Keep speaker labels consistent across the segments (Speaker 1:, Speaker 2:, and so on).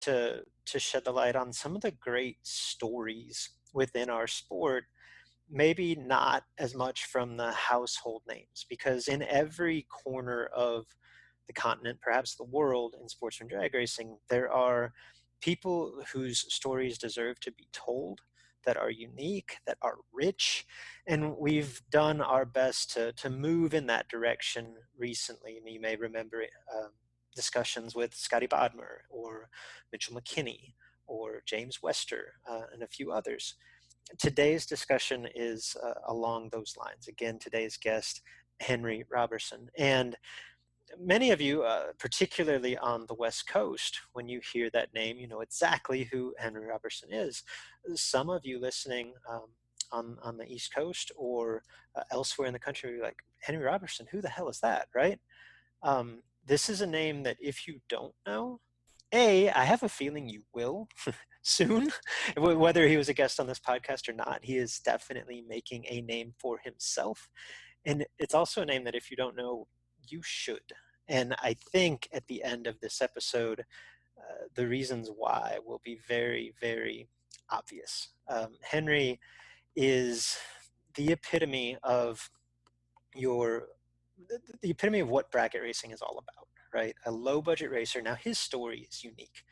Speaker 1: to shed the light on some of the great stories within our sport, maybe not as much from the household names, because in every corner of the continent, perhaps the world, in sportsman drag racing, there are people whose stories deserve to be told, that are unique, that are rich, and we've done our best to move in that direction recently. And you may remember discussions with Scotty Bodmer or Mitchell McKinney or James Wester and a few others. Today's discussion is along those lines. Again, today's guest, Henry Robertson. And many of you, particularly on the West Coast, when you hear that name, you know exactly who Henry Robertson is. Some of you listening on the East Coast or elsewhere in the country, you're like, Henry Robertson, who the hell is that, right? This is a name that if you don't know, I have a feeling you will soon. Whether he was a guest on this podcast or not, he is definitely making a name for himself. And it's also a name that if you don't know, you should. And I think at the end of this episode, the reasons why will be very, very obvious. Henry is the epitome of the epitome of what bracket racing is all about, right? A low budget racer. Now his story is unique.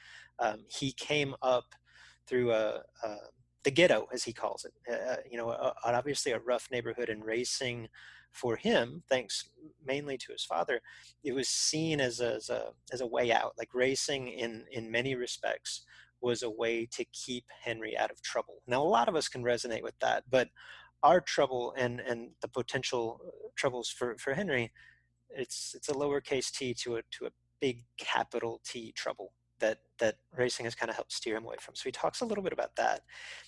Speaker 1: He came up through the ghetto, as he calls it, obviously a rough neighborhood, and racing for him, thanks mainly to his father, it was seen as a way out. Like racing in many respects was a way to keep Henry out of trouble. Now, a lot of us can resonate with that, but our trouble and the potential troubles for Henry, it's a lowercase t to a big capital T trouble that racing has kind of helped steer him away from. So he talks a little bit about that.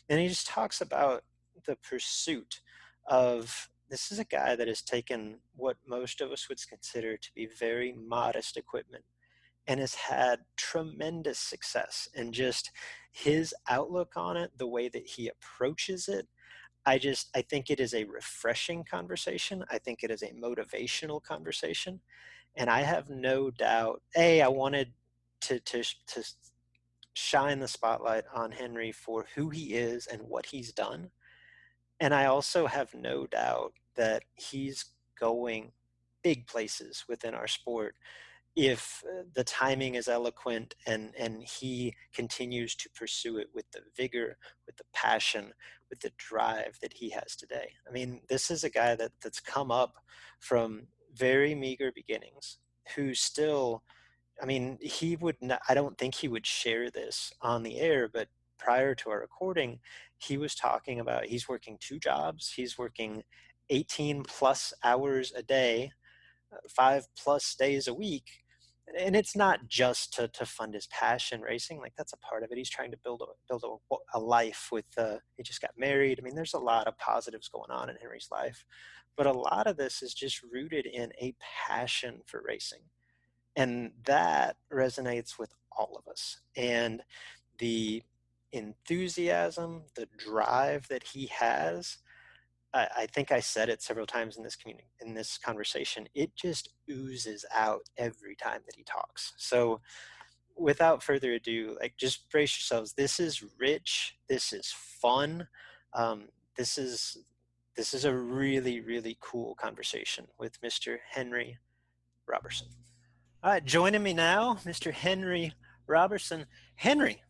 Speaker 1: And he just talks about the pursuit of, this is a guy that has taken what most of us would consider to be very modest equipment and has had tremendous success. And just his outlook on it, the way that he approaches it, I think it is a refreshing conversation. I think it is a motivational conversation. And I have no doubt, I wanted to shine the spotlight on Henry for who he is and what he's done. And I also have no doubt that he's going big places within our sport if the timing is eloquent and he continues to pursue it with the vigor, with the passion, with the drive that he has today. I mean, this is a guy that's come up from very meager beginnings, who still, I mean, he would not, I don't think he would share this on the air, but prior to our recording, he was talking about he's working 2 jobs. He's working 18 plus hours a day, 5 plus days a week. And it's not just to fund his passion racing. Like, that's a part of it. He's trying to build a life with, he just got married. I mean, there's a lot of positives going on in Henry's life, but a lot of this is just rooted in a passion for racing. And that resonates with all of us. And the enthusiasm, the drive that he has, I think I said it several times in this conversation, it just oozes out every time that he talks. So without further ado, like, just brace yourselves. This is rich. This is fun. This is a really, really cool conversation with Mr. Henry Robertson. All right, joining me now, Mr. Henry Robertson. Henry,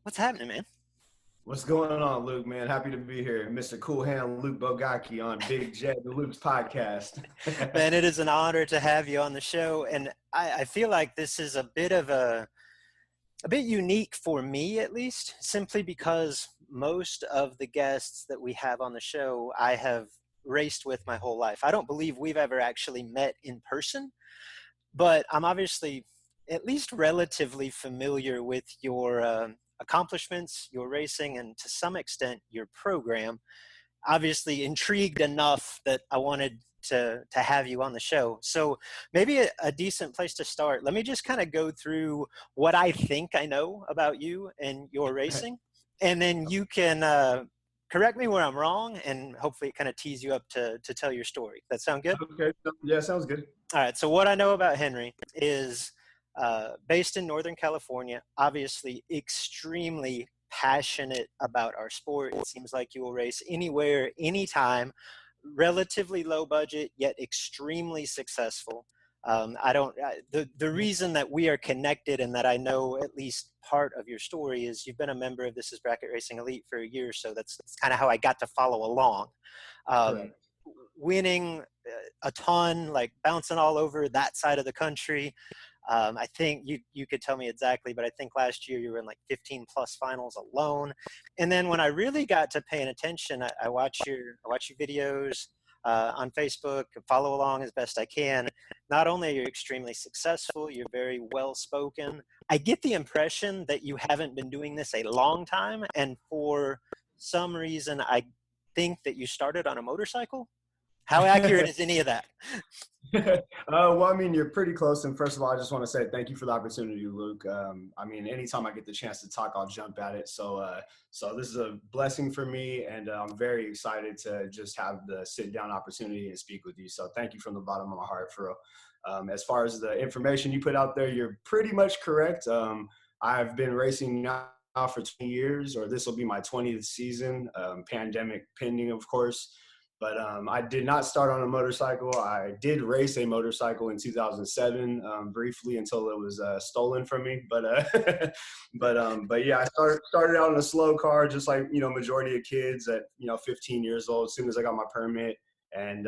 Speaker 1: what's happening, man?
Speaker 2: What's going on, Luke, man? Happy to be here. Mr. Cool Hand Luke Bogacki on Big J, the Luke's podcast.
Speaker 1: Man, it is an honor to have you on the show. And I feel like this is a bit unique for me, at least, simply because most of the guests that we have on the show, I have raced with my whole life. I don't believe we've ever actually met in person, but I'm obviously at least relatively familiar with your accomplishments, your racing, and to some extent your program. Obviously intrigued enough that I wanted to have you on the show. So maybe a decent place to start. Let me just kind of go through what I think I know about you and your racing, and then you can correct me where I'm wrong, and hopefully it kind of tease you up to tell your story. That sound good?
Speaker 2: Okay. Yeah, sounds good.
Speaker 1: All right. So what I know about Henry is based in Northern California, obviously extremely passionate about our sport. It seems like you will race anywhere, anytime, relatively low budget, yet extremely successful. I don't. The reason that we are connected and that I know at least part of your story is you've been a member of This Is Bracket Racing Elite for a year, so that's kind of how I got to follow along. Um,
Speaker 2: Correct.
Speaker 1: Winning a ton, like bouncing all over that side of the country. I think you could tell me exactly, but I think last year you were in like 15 plus finals alone. And then when I really got to paying attention, I watch your videos on Facebook, follow along as best I can. Not only are you extremely successful, you're very well spoken. I get the impression that you haven't been doing this a long time, and for some reason, I think that you started on a motorcycle. How accurate is any of that?
Speaker 2: Well, I mean, you're pretty close. And first of all, I just want to say thank you for the opportunity, Luke. I mean, anytime I get the chance to talk, I'll jump at it. So this is a blessing for me, and I'm very excited to just have the sit down opportunity and speak with you. So thank you from the bottom of my heart, for real. As far as the information you put out there, you're pretty much correct. I've been racing now for 20 years, or this will be my 20th season, pandemic pending, of course. But I did not start on a motorcycle. I did race a motorcycle in 2007 briefly until it was stolen from me. But yeah, I started out in a slow car, just like majority of kids at 15 years old. As soon as I got my permit, and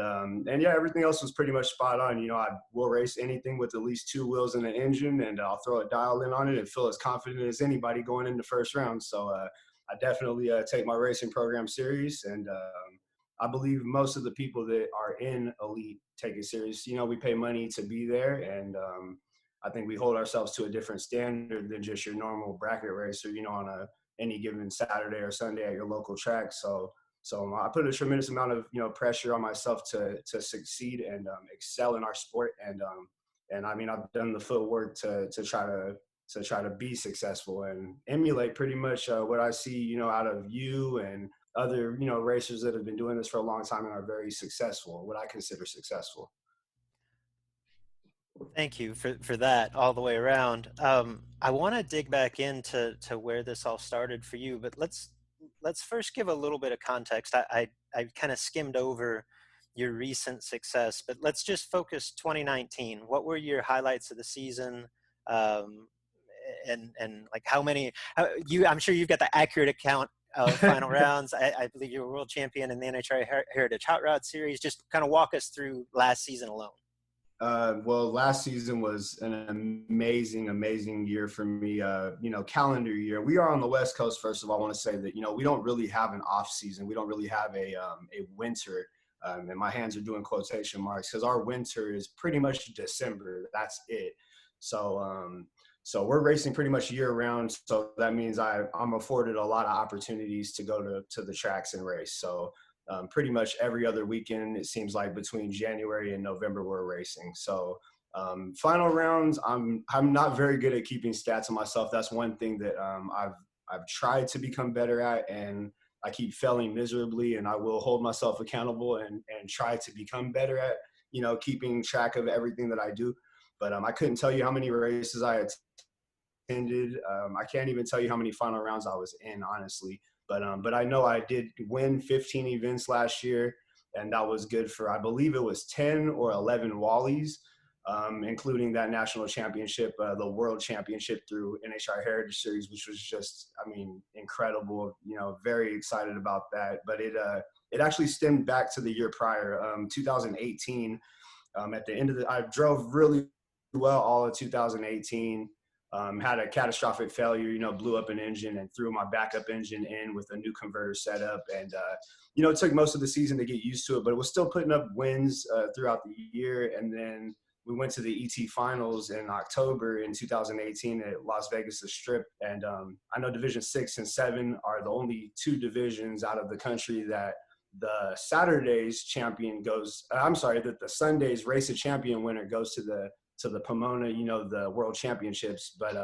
Speaker 2: yeah, everything else was pretty much spot on. I will race anything with at least two wheels and an engine, and I'll throw a dial in on it and feel as confident as anybody going into first round. So I definitely take my racing program serious, and I believe most of the people that are in elite take it serious. We pay money to be there, and I think we hold ourselves to a different standard than just your normal bracket racer, on any given Saturday or Sunday at your local track. So I put a tremendous amount of pressure on myself to succeed and excel in our sport, and I mean, I've done the footwork to try to be successful and emulate pretty much what I see out of you and other racers that have been doing this for a long time and are very successful, what I consider successful.
Speaker 1: Thank you for that all the way around. I want to dig back into where this all started for you, but let's first give a little bit of context. I kind of skimmed over your recent success, but let's just focus 2019. What were your highlights of the season? And like I'm sure you've got the accurate account of final rounds. I believe you were world champion in the NHRA Heritage Hot Rod Series. Just kind of walk us through last season alone.
Speaker 2: Well, last season was an amazing year for me. Calendar year. We are on the West Coast. First of all, I want to say that we don't really have an off season. We don't really have a winter. And my hands are doing quotation marks because our winter is pretty much December. That's it. So we're racing pretty much year round. So that means I'm afforded a lot of opportunities to go to the tracks and race. So pretty much every other weekend, it seems like between January and November, we're racing. So final rounds, I'm not very good at keeping stats on myself. That's one thing that I've tried to become better at, and I keep failing miserably, and I will hold myself accountable and try to become better at, keeping track of everything that I do. But I couldn't tell you how many races I attended. I can't even tell you how many final rounds I was in, honestly. But I know I did win 15 events last year, and that was good for, I believe it was 10 or 11 Wallies, including that national championship, the world championship through NHR Heritage Series, which was just, I mean, incredible. Very excited about that. But it actually stemmed back to the year prior, 2018. At the end of I drove really well all of 2018. Had a catastrophic failure, blew up an engine and threw my backup engine in with a new converter setup. And, it took most of the season to get used to it, but it was still putting up wins throughout the year. And then we went to the ET finals in October in 2018 at Las Vegas' Strip. And I know Division 6 and 7 are the only two divisions out of the country that the Saturday's champion goes, that the Sunday's race of champion winner goes to the Pomona, the world championships. But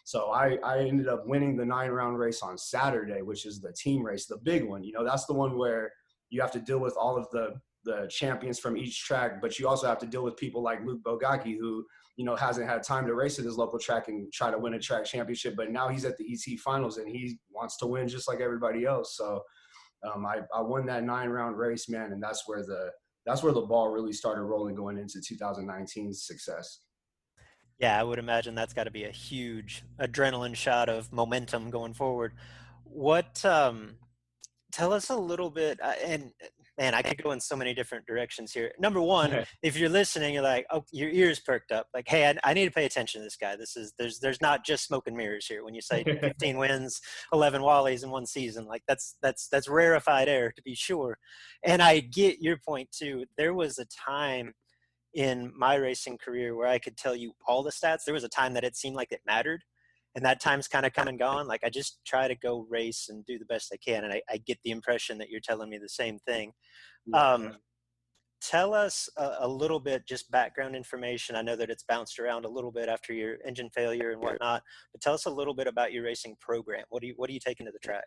Speaker 2: so I ended up winning the 9-round race on Saturday, which is the team race, the big one. That's the one where you have to deal with all of the champions from each track, but you also have to deal with people like Luke Bogacki, who, hasn't had time to race at his local track and try to win a track championship, but now he's at the ET finals and he wants to win just like everybody else. So I won that 9-round race, man, and that's where the ball really started rolling going into 2019's success.
Speaker 1: Yeah, I would imagine that's got to be a huge adrenaline shot of momentum going forward. What tell us a little bit, and man, I could go in so many different directions here. Number one, if you're listening, you're like, oh, your ears perked up. Like, hey, I need to pay attention to this guy. There's not just smoke and mirrors here. When you say 15 wins, 11 Wallies in one season, like that's rarefied air to be sure. And I get your point too. There was a time in my racing career where I could tell you all the stats. There was a time that it seemed like it mattered, and that time's kind of come and gone. Like I just try to go race and do the best I can, and I get the impression that you're telling me the same thing.
Speaker 2: Yeah.
Speaker 1: Um, Tell us a little bit, just background information. I know that it's bounced around a little bit after your engine failure and whatnot, but tell us a little bit about your racing program. What are you taking to the track?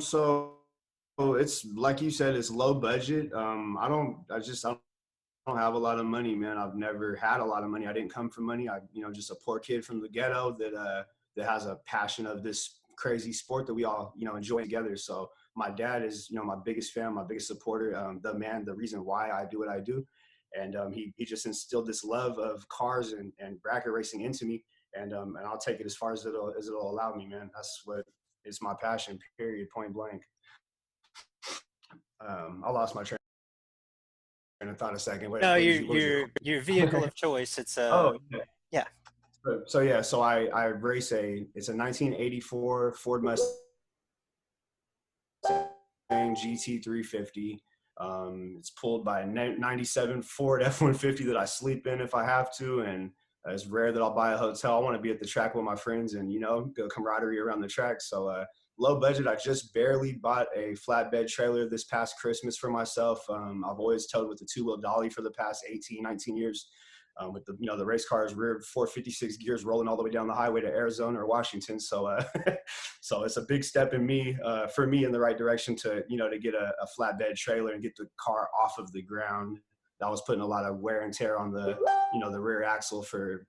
Speaker 2: So it's like you said, it's low budget. I don't have a lot of money, man. I've never had a lot of money. I didn't come from money. Just a poor kid from the ghetto that has a passion of this crazy sport that we all, enjoy together. So my dad is, my biggest fan, my biggest supporter, the reason why I do what I do. And he just instilled this love of cars and bracket racing into me. And I'll take it as far as it'll allow me, man. That's what is my passion, period, point blank. I lost my train of thought a second.
Speaker 1: No,
Speaker 2: What was
Speaker 1: your vehicle of choice. It's
Speaker 2: Oh,
Speaker 1: a
Speaker 2: yeah.
Speaker 1: yeah.
Speaker 2: So I race it's a 1984 Ford Mustang GT350. It's pulled by a 97 Ford F-150 that I sleep in if I have to, and it's rare that I'll buy a hotel. I want to be at the track with my friends and go camaraderie around the track. So low budget. I just barely bought a flatbed trailer this past Christmas for myself. I've always towed with the two-wheel dolly for the past 18, 19 years. With the race cars rear 456 gears rolling all the way down the highway to Arizona or Washington. So so it's a big step for me in the right direction to get a flatbed trailer and get the car off of the ground. That was putting a lot of wear and tear on the rear axle for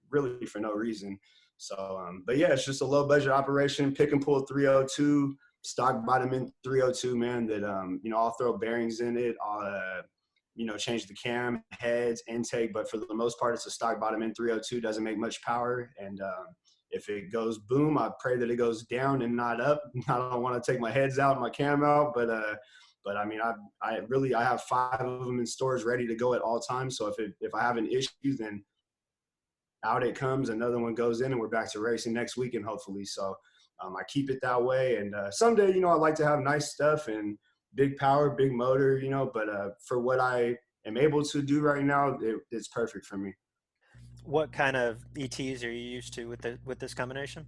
Speaker 2: no reason. So but yeah, it's just a low budget operation, pick and pull 302, stock bottom in 302, man, that I'll throw bearings in it. I'll change the cam, heads, intake, but for the most part, it's a stock bottom in 302, doesn't make much power. And if it goes boom, I pray that it goes down and not up. I don't want to take my heads out, my cam out, but I mean, I have 5 of them in stores ready to go at all times. So if I have an issue, then out it comes, another one goes in, and we're back to racing next weekend, hopefully. So I keep it that way. And someday, I like to have nice stuff and big power, big motor, but for what I am able to do right now, it's perfect for me.
Speaker 1: What kind of ETs are you used to with this combination?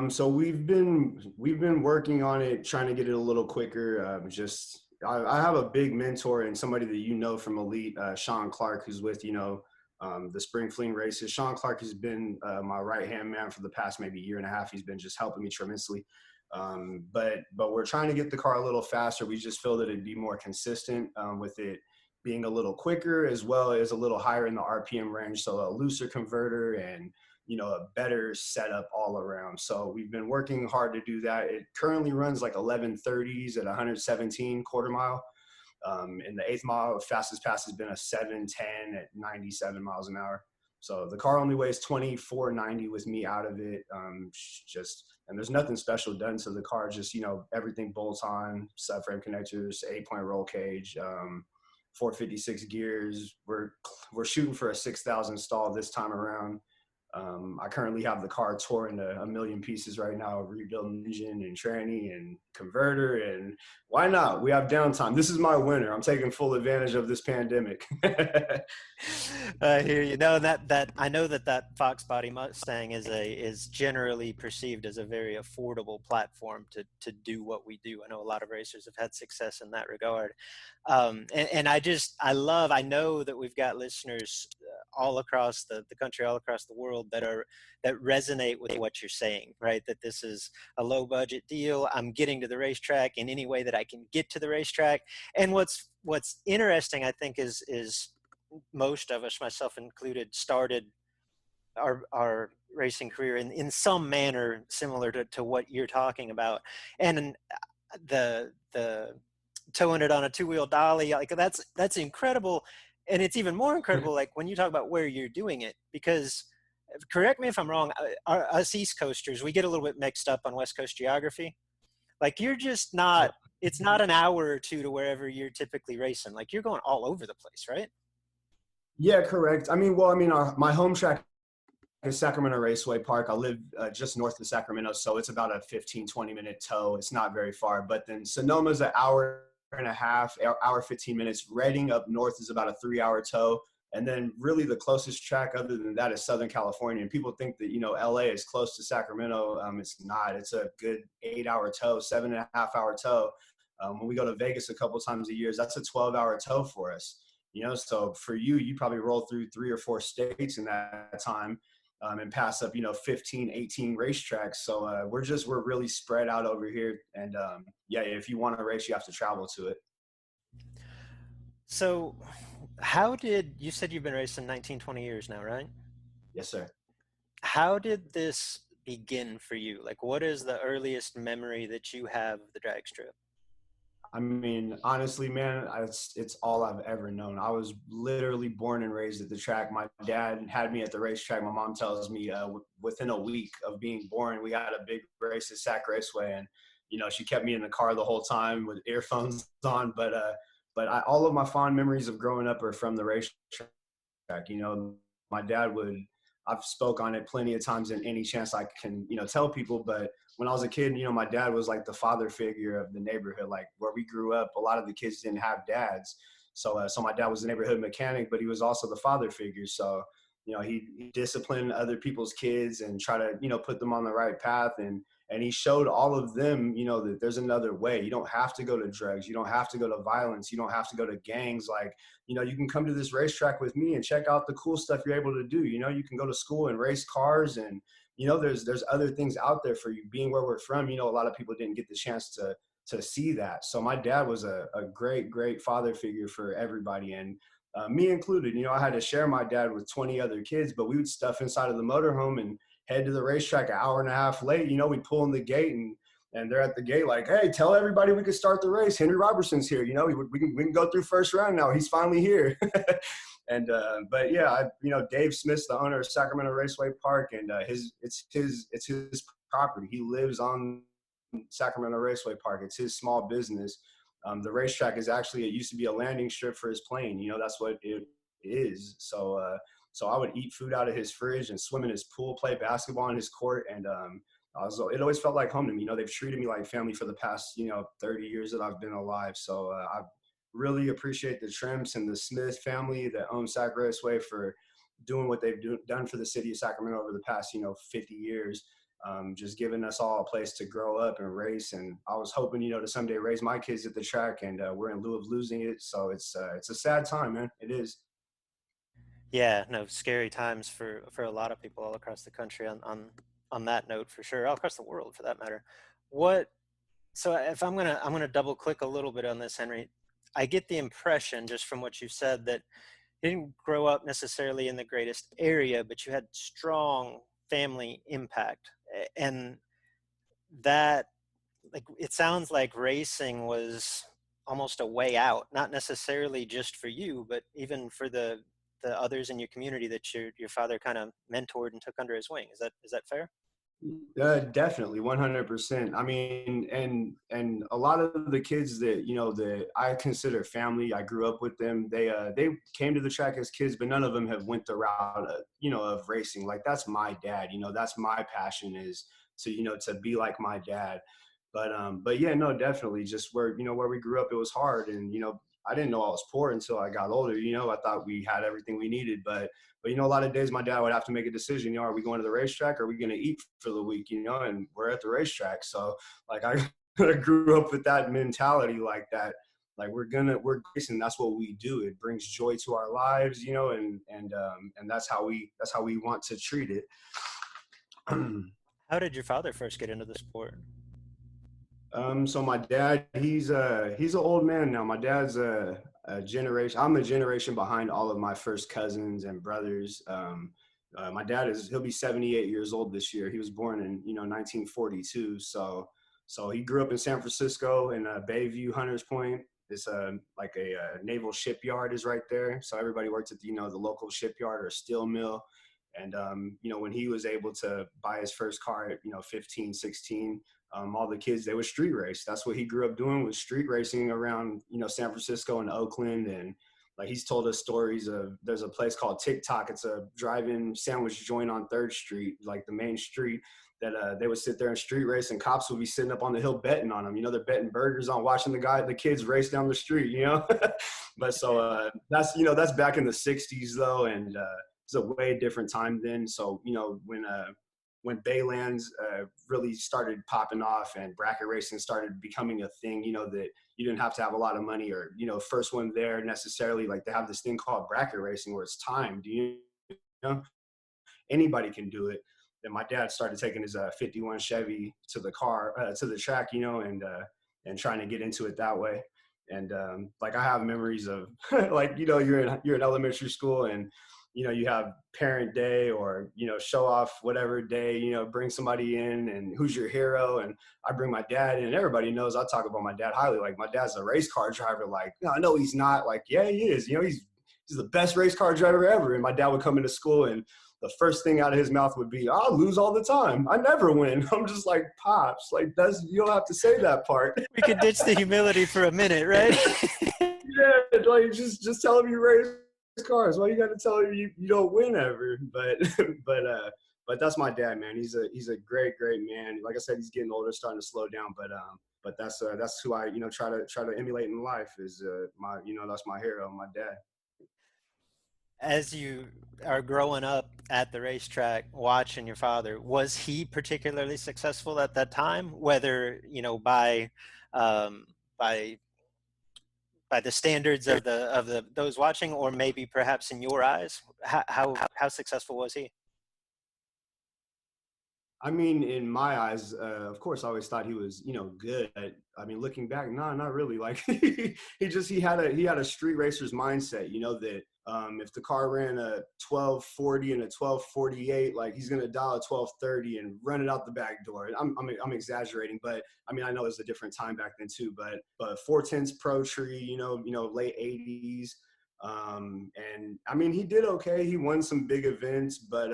Speaker 2: So we've been working on it, trying to get it a little quicker. I have a big mentor and somebody that from Elite, Sean Clark, who's with the spring fleeing races. Sean Clark has been my right hand man for the past maybe year and a half. He's been just helping me tremendously. But we're trying to get the car a little faster. We just feel that it'd be more consistent with it being a little quicker as well as a little higher in the RPM range. So a looser converter and a better setup all around. So we've been working hard to do that. It currently runs like 1130s at 117 quarter mile. In the 8th mile, fastest pass has been a 710 at 97 miles an hour. So the car only weighs 2490 with me out of it. And there's nothing special done to the car. Just, everything bolts on, subframe connectors, 8-point roll cage, 456 gears. We're shooting for a 6,000 stall this time around. I currently have the car tore into a million pieces right now, rebuilding engine and tranny and converter. And why not? We have downtime. This is my winter. I'm taking full advantage of this pandemic.
Speaker 1: I hear you. No, that I know that Fox Body Mustang is generally perceived as a very affordable platform to do what we do. I know a lot of racers have had success in that regard. And I know that we've got listeners all across the country, all across the world that resonate with what you're saying, right? That this is a low budget deal. I'm getting to the racetrack in any way that I can get to the racetrack. And what's interesting, I think, is most of us, myself included, started our racing career in some manner similar to what you're talking about. And the towing it on a two-wheel dolly, like that's incredible. And it's even more incredible like when you talk about where you're doing it, because correct me if I'm wrong, us East Coasters, we get a little bit mixed up on West Coast geography. Like you're just not, it's not an hour or two to wherever you're typically racing. Like you're going all over the place, right?
Speaker 2: Yeah, correct. I mean, well, I mean, my home track is Sacramento Raceway Park. I live just north of Sacramento, so it's about a 15-20 minute tow. It's not very far. But then Sonoma's an hour and a half, hour 15 minutes. Reading up north is about a 3 hour tow. And then really the closest track other than that is Southern California. And people think that, LA is close to Sacramento. It's not. It's a good 8 hour tow, 7.5 hour tow. When we go to Vegas a couple times a year, that's a 12 hour tow for us. So for you, you probably roll through 3 or 4 states in that time, and pass up, 15, 18 racetracks. So we're really spread out over here. And yeah, if you want to race, you have to travel to it.
Speaker 1: So how did, you said you've been racing 19, 20 years now, right?
Speaker 2: Yes, sir.
Speaker 1: How did this begin for you? Like what is the earliest memory that you have of the drag strip?
Speaker 2: I mean, honestly, man, it's all I've ever known. I was literally born and raised at the track. My dad had me at the racetrack. My mom tells me within a week of being born, we had a big race at Sac Raceway, and she kept me in the car the whole time with earphones on. But all of my fond memories of growing up are from the racetrack. My dad would. I've spoke on it plenty of times in any chance I can, tell people. But when I was a kid, my dad was like the father figure of the neighborhood. Like where we grew up, a lot of the kids didn't have dads. So my dad was the neighborhood mechanic, but he was also the father figure. So, he disciplined other people's kids and try to, put them on the right path. And he showed all of them, that there's another way. You don't have to go to drugs. You don't have to go to violence. You don't have to go to gangs. Like, you can come to this racetrack with me and check out the cool stuff you're able to do. You can go to school and race cars, and there's other things out there for you. Being where we're from, a lot of people didn't get the chance to see that. So my dad was a great father figure for everybody, and me included. I had to share my dad with 20 other kids, but we would stuff inside of the motorhome and head to the racetrack an hour and a half late. We'd pull in the gate, and they're at the gate like, hey, tell everybody we can start the race. Henry Robertson's here. We can go through first round now. He's finally here. And but yeah, Dave Smith's the owner of Sacramento Raceway Park, and it's his property. He lives on Sacramento Raceway Park. It's his small business. The racetrack is actually, it used to be a landing strip for his plane. That's what it is. So I would eat food out of his fridge and swim in his pool, play basketball in his court, and it always felt like home to me. They've treated me like family for the past 30 years that I've been alive. So I really appreciate the Trimps and the Smith family that own Sac Raceway for doing what they've done for the city of Sacramento over the past 50 years. Just giving us all a place to grow up and race. And I was hoping, to someday raise my kids at the track, and we're in lieu of losing it. So it's a sad time, man. It is.
Speaker 1: Yeah, no, scary times for a lot of people all across the country on that note, for sure, all across the world for that matter. What, so if I'm gonna double click a little bit on this, Henry, I get the impression just from what you said that you didn't grow up necessarily in the greatest area, but you had strong family impact. And that, like, it sounds like racing was almost a way out, not necessarily just for you, but even for the others in your community that your father kind of mentored and took under his wing. Is that fair?
Speaker 2: Definitely, 100%. I mean, and a lot of the kids that I consider family, I grew up with them. They came to the track as kids, but none of them have went the route of racing. Like that's my dad. That's my passion, is to be like my dad. But yeah, no, definitely, just where we grew up, it was hard, and I didn't know I was poor until I got older. I thought we had everything we needed, but a lot of days my dad would have to make a decision. Are we going to the racetrack, or are we going to eat for the week? And we're at the racetrack. So like I grew up with that mentality, like that. Like we're racing. That's what we do. It brings joy to our lives, and that's how we want to treat it.
Speaker 1: How did your father first get into the sport?
Speaker 2: So my dad, he's an old man now. My dad's a generation. I'm a generation behind all of my first cousins and brothers. My dad he'll be 78 years old this year. He was born in 1942. So he grew up in San Francisco in Bayview, Hunters Point. It's like a naval shipyard is right there. So everybody worked at the local shipyard or steel mill. And when he was able to buy his first car at 15, 16, all the kids, they would street race. That's what he grew up doing, was street racing around San Francisco and Oakland. And like, he's told us stories of, there's a place called TikTok. It's a drive-in sandwich joint on 3rd Street, like the main street, that they would sit there and street race, and cops would be sitting up on the hill betting on them. They're betting burgers on watching the kids race down the street. But so that's back in the 60s though, and it's a way different time then. So when Baylands really started popping off and bracket racing started becoming a thing, that you didn't have to have a lot of money or first one there necessarily. Like, they have this thing called bracket racing where it's timed. Anybody can do it. Then my dad started taking his 51 Chevy to the track, and trying to get into it that way. And like, I have memories of like, you're in elementary school, and you have parent day or show off whatever day, bring somebody in, and who's your hero. And I bring my dad in, and everybody knows I talk about my dad highly. Like, my dad's a race car driver. Like, no, he's not. Like, yeah, he is. He's the best race car driver ever. And my dad would come into school, and the first thing out of his mouth would be, "I lose all the time. I never win." I'm just like, "Pops, like, you don't have to say that part."
Speaker 1: We could ditch the humility for a minute, right?
Speaker 2: Yeah, like, just tell him you race cars. Why you got to tell him you don't win ever? But that's my dad, man. He's a great man. Like I said, he's getting older, starting to slow down. But that's who I try to emulate in life, is that's my hero, my dad.
Speaker 1: As you are growing up at the racetrack watching your father, was he particularly successful at that time, whether um, by by the standards of the those watching, or maybe perhaps in your eyes? How successful was he?
Speaker 2: I mean, in my eyes, of course, I always thought he was, good. I mean, looking back, no, not really. Like, he had a street racer's mindset, that if the car ran a 1240 and a 1248, like, he's gonna dial a 1230 and run it out the back door. I'm exaggerating, but I mean, I know it was a different time back then too. But 410s Pro Tree, late 80s. And I mean, he did okay. He won some big events, but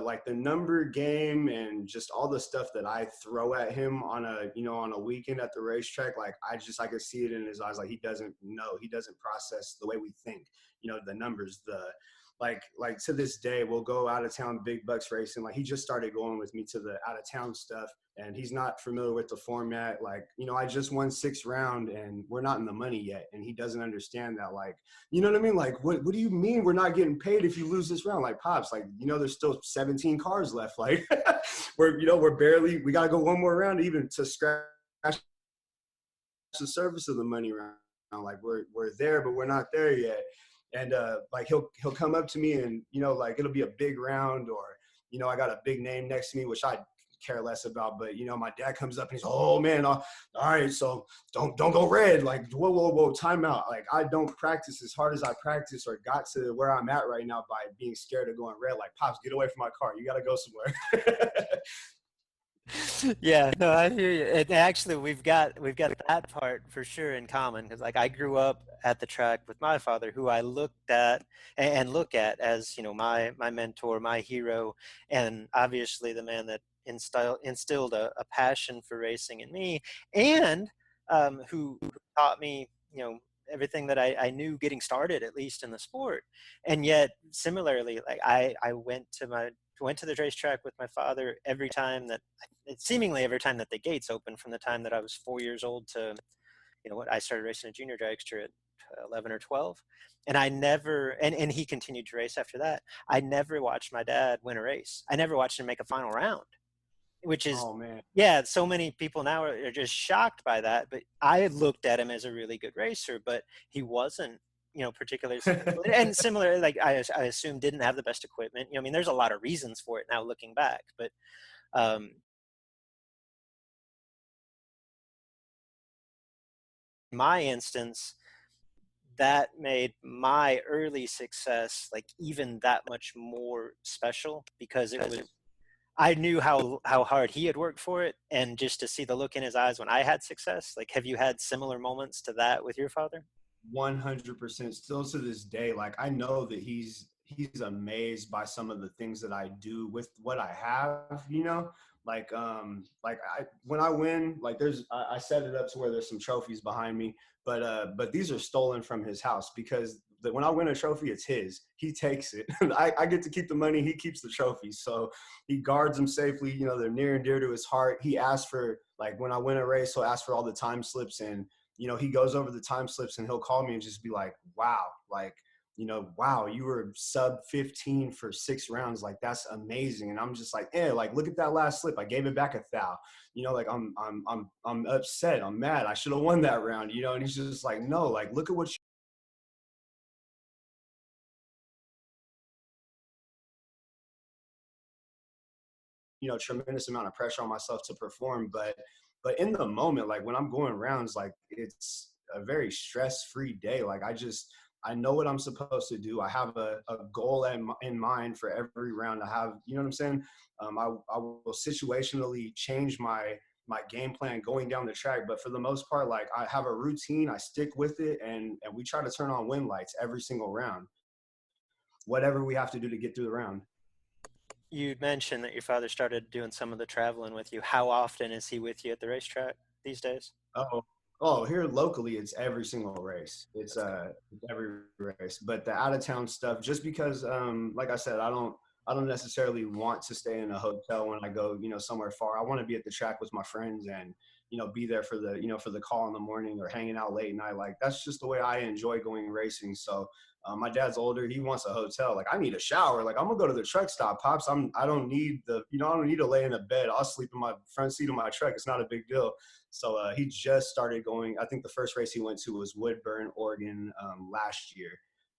Speaker 2: like, the number game and just all the stuff that I throw at him on a weekend at the racetrack, like, I could see it in his eyes. Like, he doesn't know, he doesn't process the way we think, the numbers, like to this day, we'll go out of town big bucks racing. Like, he just started going with me to the out of town stuff, and he's not familiar with the format. Like, I just won 6th round and we're not in the money yet. And he doesn't understand that. Like, you know what I mean? Like, what do you mean we're not getting paid if you lose this round? Like, Pops, like, there's still 17 cars left. Like, we got to go one more round even to scratch the surface of the money round. Like, we're there, but we're not there yet. And like, he'll come up to me, and like, it'll be a big round, or I got a big name next to me, which I care less about. But my dad comes up and he's, "Oh man, all right, so don't go red." Like, whoa, time out. Like, I don't practice as hard as I practice or got to where I'm at right now by being scared of going red. Like, Pops, get away from my car. You got to go somewhere.
Speaker 1: Yeah, no, I hear you. And actually, we've got that part for sure in common, because like, I grew up at the track with my father, who I looked at and look at as my mentor, my hero, and obviously the man that instilled a passion for racing in me, and who taught me everything that I knew getting started, at least in the sport. And yet, similarly, like, I went to the racetrack with my father seemingly every time that the gates opened, from the time that I was 4 years old to what I started racing a junior dragster at 11 or 12. And I never, and he continued to race after that. I never watched my dad win a race. I never watched him make a final round, which is,
Speaker 2: Oh man.
Speaker 1: yeah, so many people now are just shocked by that. But I looked at him as a really good racer, but he wasn't, particularly successful. And similar, like, I assume didn't have the best equipment. I mean, there's a lot of reasons for it now looking back, but um, my instance, that made my early success like even that much more special because it was I knew how hard he had worked for it, and just to see the look in his eyes when I had success. Like, have you had similar moments to that with your father?
Speaker 2: 100% still to this day. Like I know that he's amazed by some of the things that I do with what I have, you know. Like I when I win, like I set it up to where there's some trophies behind me, but these are stolen from his house because when I win a trophy, it's his. He takes it. I get to keep the money. He keeps the trophies. So he guards them safely. You know, they're near and dear to his heart. He asks for, like, when I win a race, he'll ask for all the time slips, and you know, he goes over the time slips and he'll call me and just be like, wow, like, you know, wow, you were sub 15 for 6 rounds. Like, that's amazing. And I'm just like, like, look at that last slip. I gave it back a thou. You know, like I'm upset. I'm mad. I should have won that round, you know? And he's just like, no, like, look at what you know, tremendous amount of pressure on myself to perform. But in the moment, like when I'm going rounds, like it's a very stress-free day. Like I know what I'm supposed to do. I have a goal in mind for every round. I have, you know what I'm saying? I will situationally change my game plan going down the track, but for the most part, like I have a routine, I stick with it, and we try to turn on win lights every single round, whatever we have to do to get through the round.
Speaker 1: You mentioned that your father started doing some of the traveling with you. How often is he with you at the racetrack these days?
Speaker 2: Oh, here locally, it's every single race.
Speaker 1: That's good.
Speaker 2: It's every race. But the out of town stuff, just because, like I said, I don't necessarily want to stay in a hotel when I go, you know, somewhere far. I want to be at the track with my friends and, you know, be there for the, you know, for the call in the morning or hanging out late night. Like that's just the way I enjoy going racing. So my dad's older. He wants a hotel. Like I need a shower. Like I'm gonna go to the truck stop, pops. I don't need the, you know, I don't need to lay in a bed. I'll sleep in my front seat of my truck. It's not a big deal. So he just started going. I think the first race he went to was Woodburn, Oregon, last year,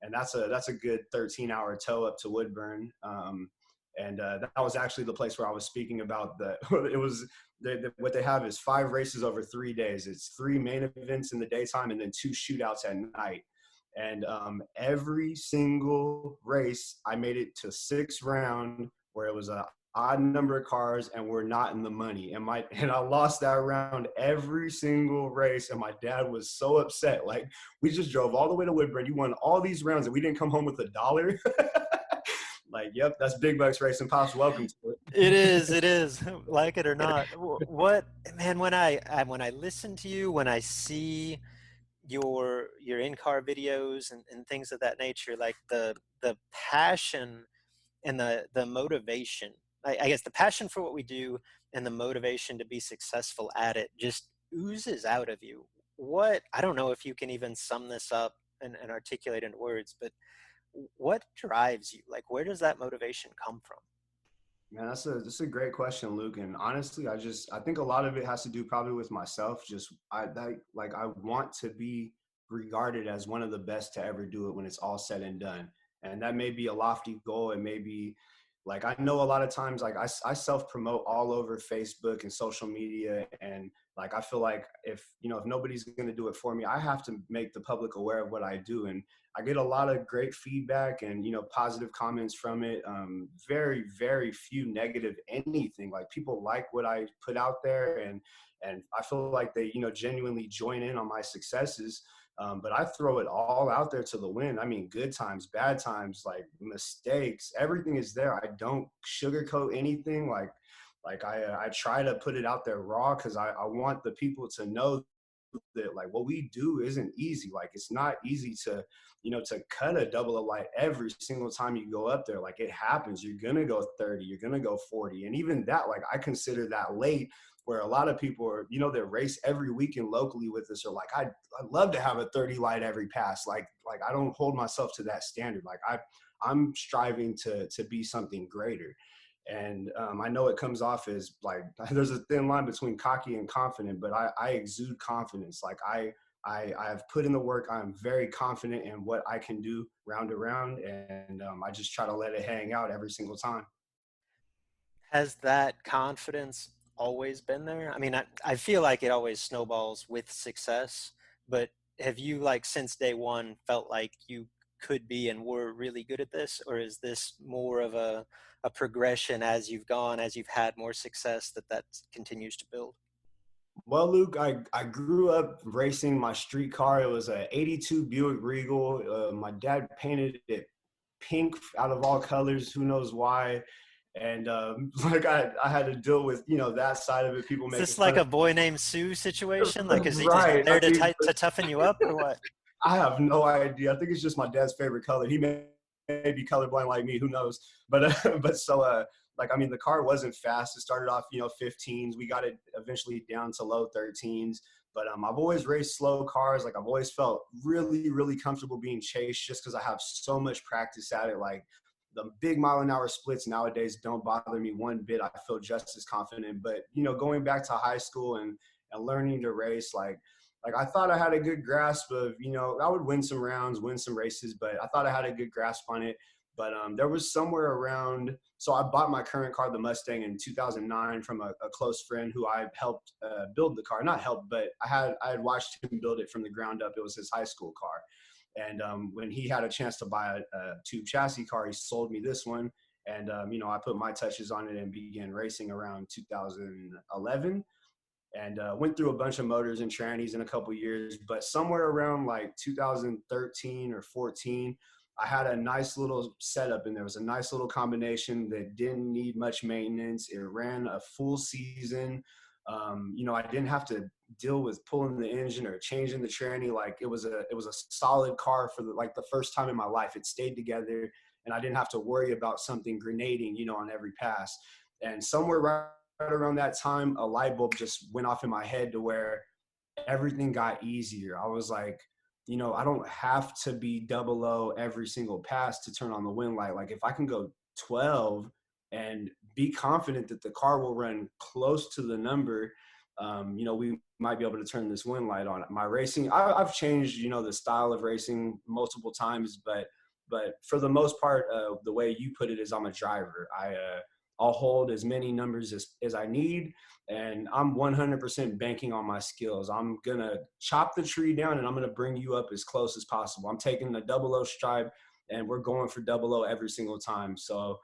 Speaker 2: and that's a good 13-hour tow up to Woodburn. And that was actually the place where I was speaking about the. It was what they have is 5 races over 3 days. It's 3 main events in the daytime and then 2 shootouts at night. And every single race, I made it to 6 round where it was a odd number of cars and we're not in the money. And I lost that round every single race. And my dad was so upset. Like we just drove all the way to Woodburn. You won all these rounds and we didn't come home with $1. Like, yep, that's big bucks racing. Pops, welcome to it.
Speaker 1: It is, like it or not. What, man, when I listen to you, when I see your in-car videos and things of that nature, like the passion and the motivation, I guess the passion for what we do and the motivation to be successful at it just oozes out of you. What, I don't know if you can even sum this up and articulate in words, but what drives you? Like, where does that motivation come from?
Speaker 2: Man, that's a great question, Luke. And honestly, I think a lot of it has to do probably with myself. Just I want to be regarded as one of the best to ever do it when it's all said and done. And that may be a lofty goal. It may be like I know a lot of times like I self promote all over Facebook and social media, and like I feel like if you know if nobody's going to do it for me, I have to make the public aware of what I do. And I get a lot of great feedback and you know positive comments from it. Very few negative anything. Like people like what I put out there, and I feel like they you know genuinely join in on my successes. But I throw it all out there to the wind. I mean, good times, bad times, like mistakes, everything is there. I don't sugarcoat anything. Like I try to put it out there raw because I want the people to know that like what we do isn't easy. Like it's not easy to you know to cut a double a light every single time you go up there. Like it happens. You're gonna go 30, you're gonna go 40, and even that, like I consider that late, where a lot of people are you know that race every weekend locally with us are like I'd love to have a 30 light every pass. Like I don't hold myself to that standard. Like I'm striving to be something greater. And I know it comes off as like there's a thin line between cocky and confident, but I exude confidence. Like I have put in the work. I'm very confident in what I can do round to round, and I just try to let it hang out every single time.
Speaker 1: Has that confidence always been there? I mean, I feel like it always snowballs with success, but have you like since day one felt like you could be and were really good at this, or is this more of a progression as you've gone, as you've had more success, that continues to build?
Speaker 2: Well, Luke, I grew up racing my street car. It was a '82 Buick Regal. My dad painted it pink out of all colors. Who knows why? And like I had to deal with that side of it. People
Speaker 1: Is
Speaker 2: making
Speaker 1: this like
Speaker 2: fun
Speaker 1: a boy named Sue situation? Like,
Speaker 2: of
Speaker 1: is he just
Speaker 2: right.
Speaker 1: there to toughen you up, or what?
Speaker 2: I have no idea. I think it's just my dad's favorite color. He may be colorblind like me. Who knows? But but so like I mean, the car wasn't fast. It started off 15s. We got it eventually down to low 13s. But I've always raced slow cars. Like I've always felt really really comfortable being chased just because I have so much practice at it. Like the big mile an hour splits nowadays don't bother me one bit. I feel just as confident. But going back to high school and learning to race, like I thought I had a good grasp of, I would win some rounds, win some races, but I thought I had a good grasp on it. But there was somewhere around, so I bought my current car, the Mustang, in 2009 from a close friend who I helped build the car. Not helped, but I had watched him build it from the ground up. It was his high school car. And when he had a chance to buy a tube chassis car, he sold me this one. And, I put my touches on it and began racing around 2011 and went through a bunch of motors and trannies in a couple years. But somewhere around like 2013 or 14, I had a nice little setup, and there was a nice little combination that didn't need much maintenance. It ran a full season. I didn't have to deal with pulling the engine or changing the tranny. Like it was a solid car for the first time in my life. It stayed together, and I didn't have to worry about something grenading, on every pass. And somewhere right around that time, a light bulb just went off in my head to where everything got easier. I was like, I don't have to be double O every single pass to turn on the wind light. Like if I can go 12 and be confident that the car will run close to the number, we might be able to turn this wind light on. My racing, I've changed, the style of racing multiple times, but for the most part, the way you put it is I'm a driver. I'll hold as many numbers as I need, and I'm 100% banking on my skills. I'm going to chop the tree down, and I'm going to bring you up as close as possible. I'm taking the double O stripe, and we're going for double O every single time. So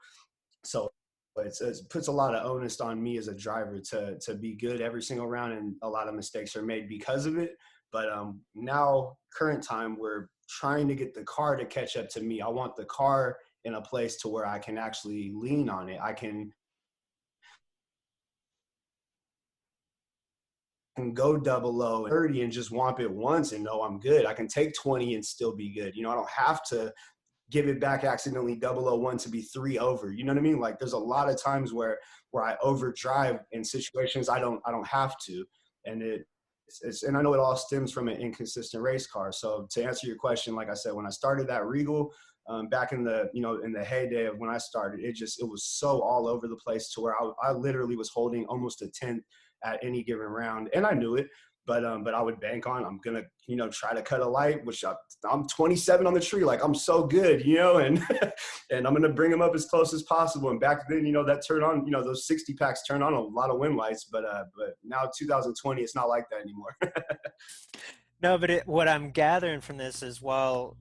Speaker 2: it puts a lot of onus on me as a driver to be good every single round, and a lot of mistakes are made because of it. But now, current time, we're trying to get the car to catch up to me. I want the car in a place to where I can actually lean on it. I can go double O and 30 and just whomp it once and know I'm good. I can take 20 and still be good. I don't have to give it back accidentally 001 to be 3 over. You know what I mean? Like there's a lot of times where I overdrive in situations I don't have to. And and I know it all stems from an inconsistent race car. So to answer your question, like I said, when I started that Regal, back in the in the heyday of when I started, it was so all over the place to where I literally was holding almost a tenth at any given round, and I knew it. But I would bank on I'm gonna try to cut a light, which I'm 27 on the tree, like I'm so good, and and I'm gonna bring them up as close as possible. And back then, that turned on, those 60 packs turned on a lot of wind lights, but now 2020, it's not like that anymore.
Speaker 1: No, but what I'm gathering from this is while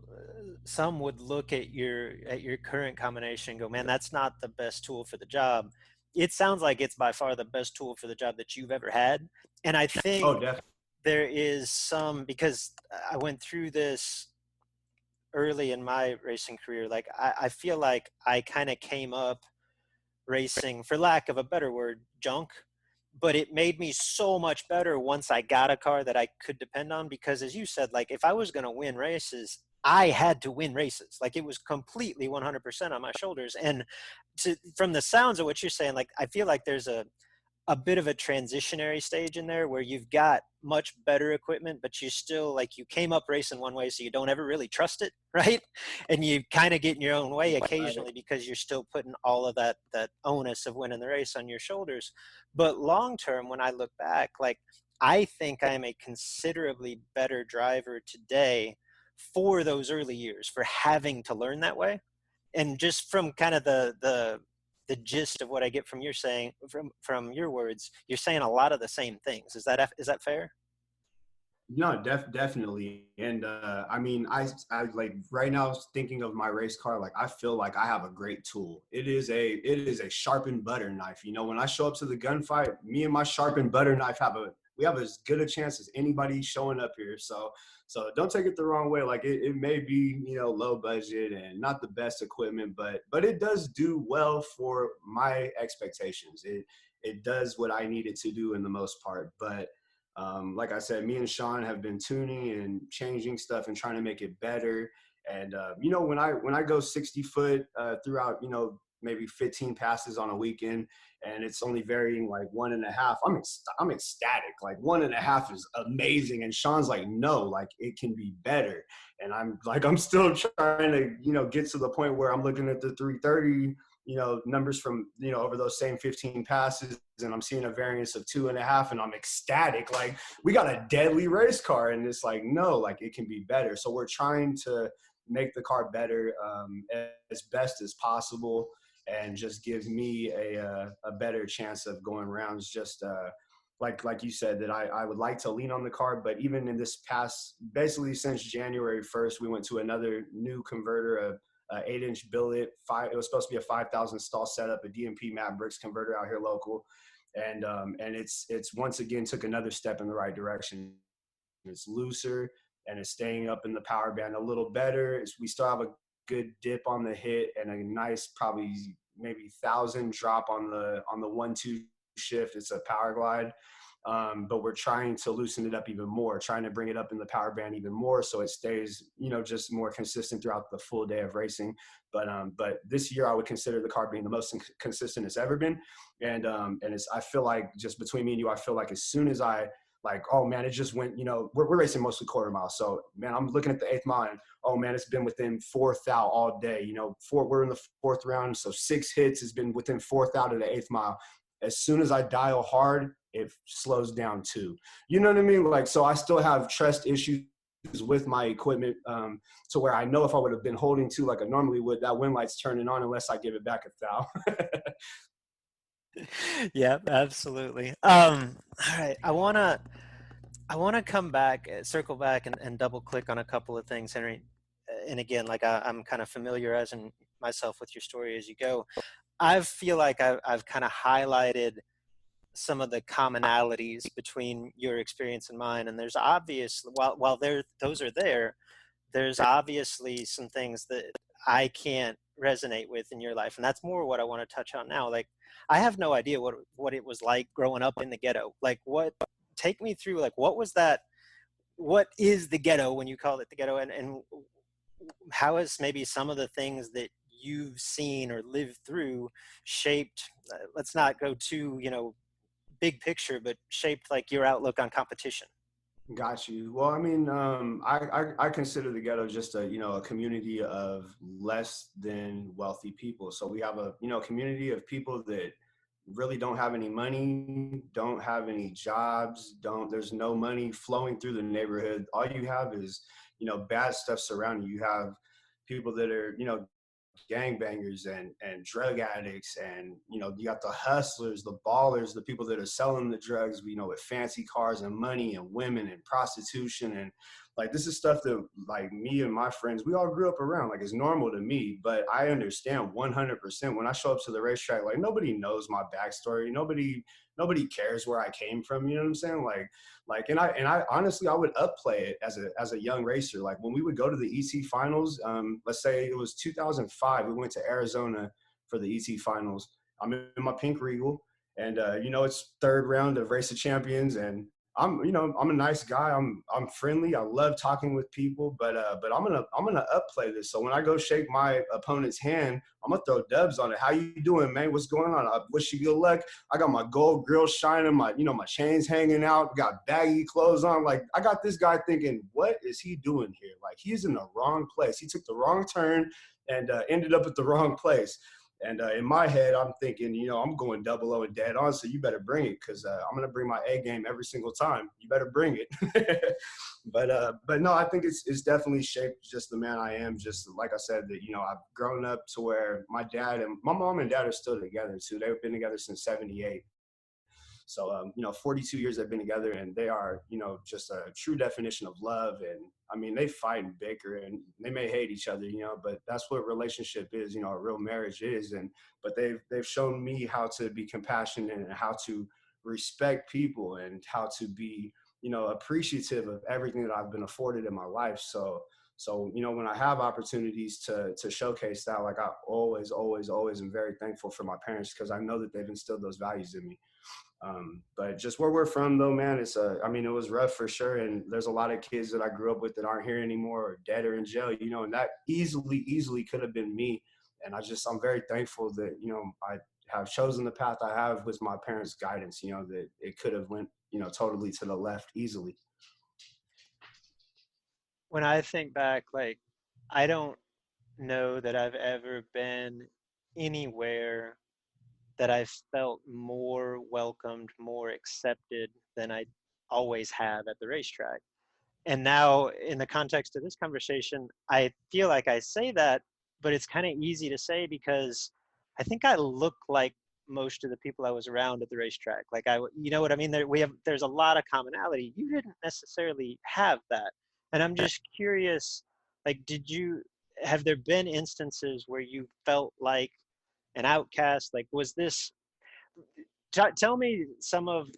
Speaker 1: some would look at your current combination and go, man, that's not the best tool for the job. It sounds like it's by far the best tool for the job that you've ever had. And I think
Speaker 2: Oh, definitely.
Speaker 1: there is because I went through this early in my racing career. Like I feel like I kind of came up racing, for lack of a better word, junk. But it made me so much better once I got a car that I could depend on, because as you said, like if I was going to win races, I had to win races. Like it was completely 100% on my shoulders. And from the sounds of what you're saying, like I feel like there's a bit of a transitionary stage in there where you've got much better equipment, but you still, like, you came up racing one way, so you don't ever really trust it, right? And you kind of get in your own way occasionally because you're still putting all of that onus of winning the race on your shoulders. But long term, when I look back, like I think I'm a considerably better driver today for those early years, for having to learn that way. And just from kind of the gist of what I get from from your words, you're saying a lot of the same things. Is that fair?
Speaker 2: No, definitely. And I mean, I like right now thinking of my race car, like I feel like I have a great tool. It is a sharpened butter knife. You know, when I show up to the gunfight, me and my sharpened butter knife we have as good a chance as anybody showing up here. So don't take it the wrong way. Like it may be, you know, low budget and not the best equipment, but it does do well for my expectations. It does what I need it to do in the most part. But like I said, me and Sean have been tuning and changing stuff and trying to make it better. And you know, when I go 60 foot throughout, you know, maybe 15 passes on a weekend, and it's only varying like 1.5, I'm ecstatic. Like 1.5 is amazing, and Sean's like, no, like it can be better. And I'm still trying to, you know, get to the point where I'm looking at the 330, you know, numbers from, you know, over those same 15 passes, and I'm seeing a variance of 2.5, and I'm ecstatic. Like we got a deadly race car, and it's like, no, like it can be better. So we're trying to make the car better as best as possible, and just give me a better chance of going rounds. Just like you said, that I would like to lean on the car. But even in this past, basically since January 1st, we went to another new converter, a 8-inch billet. It was supposed to be a 5,000 stall setup, a DMP Matt Bricks converter out here local, and it's once again took another step in the right direction. It's looser, and it's staying up in the power band a little better. We still have a good dip on the hit and a nice, probably maybe 1,000 drop on the 1-2 shift. It's a power glide. But we're trying to loosen it up even more, trying to bring it up in the power band even more, so it stays, you know, just more consistent throughout the full day of racing. But this year I would consider the car being the most consistent it's ever been. And I feel like, just between me and you, I feel like as soon as I, like, oh man, it just went, you know, we're racing mostly quarter mile. So man, I'm looking at the 8th mile, and oh man, it's been within 4th thou all day. You know, we're in the 4th round, so 6 hits has been within 4th out of the 8th mile. As soon as I dial hard, it slows down too. You know what I mean? Like, so I still have trust issues with my equipment, to where I know if I would have been holding to like I normally would, that wind light's turning on unless I give it back a thou.
Speaker 1: Yeah, absolutely. All right, I wanna come back, circle back, and double click on a couple of things, Henry. And again, like I'm kind of familiarizing myself with your story as you go. I feel like I've kind of highlighted some of the commonalities between your experience and mine, and there's obvious, while those are there, there's obviously some things that I can't resonate with in your life, and that's more what I want to touch on now. Like, I have no idea what it was like growing up in the ghetto. Like, what, take me through, like, what was that, what is the ghetto when you call it the ghetto, and how has maybe some of the things that you've seen or lived through shaped, let's not go too, big picture, but shaped like your outlook on competition?
Speaker 2: Got you. Well, I mean, I consider the ghetto just a, you know, a community of less than wealthy people. So we have a, you know, community of people that really don't have any money, don't have any jobs, there's no money flowing through the neighborhood. All you have is, you know, bad stuff surrounding you. You have people that are, you know, gangbangers and drug addicts, and you know, you got the hustlers, the ballers, the people that are selling the drugs, you know, with fancy cars and money and women and prostitution. And like, this is stuff that, like, me and my friends, we all grew up around. Like, it's normal to me, but I understand 100% when I show up to the racetrack, like, nobody knows my backstory, nobody cares where I came from, you know what I'm saying? And I honestly, I would upplay it as a young racer. Like, when we would go to the EC finals, let's say it was 2005, we went to Arizona for the EC finals. I'm in my pink Regal, and you know, it's 3rd round of Race of Champions, and I'm a nice guy. I'm friendly. I love talking with people, but I'm gonna upplay this. So when I go shake my opponent's hand, I'm gonna throw dubs on it. How you doing, man? What's going on? I wish you good luck. I got my gold grill shining, my chains hanging out, got baggy clothes on. Like, I got this guy thinking, what is he doing here? Like, he's in the wrong place. He took the wrong turn and ended up at the wrong place. And in my head, I'm thinking, you know, I'm going 00 and dead on, so you better bring it, because I'm going to bring my A game every single time. You better bring it. But no, I think it's definitely shaped just the man I am. Just like I said, that, you know, I've grown up to where my mom and dad are still together too. They've been together since '78. So, 42 years they've been together, and they are, just a true definition of love. And I mean, they fight and bicker, and they may hate each other, but that's what relationship is, a real marriage is. And but they've shown me how to be compassionate and how to respect people and how to be, appreciative of everything that I've been afforded in my life. So, when I have opportunities to showcase that, like I always am very thankful for my parents because I know that they've instilled those values in me. But just where we're from, though, man, I mean, it was rough for sure. And there's a lot of kids that I grew up with that aren't here anymore or dead or in jail, and that easily could have been me. And I'm very thankful that, I have chosen the path I have with my parents' guidance, that it could have went, totally to the left easily.
Speaker 1: When I think back, like, I don't know that I've ever been anywhere that I felt more welcomed, more accepted than I always have at the racetrack. And now, in the context of this conversation, I feel like I say that, but it's kind of easy to say because I think I look like most of the people I was around at the racetrack. Like you know what I mean? There's a lot of commonality. You didn't necessarily have that, and I'm just curious. Like, have there been instances where you felt like an outcast? Like, was this? Tell me some of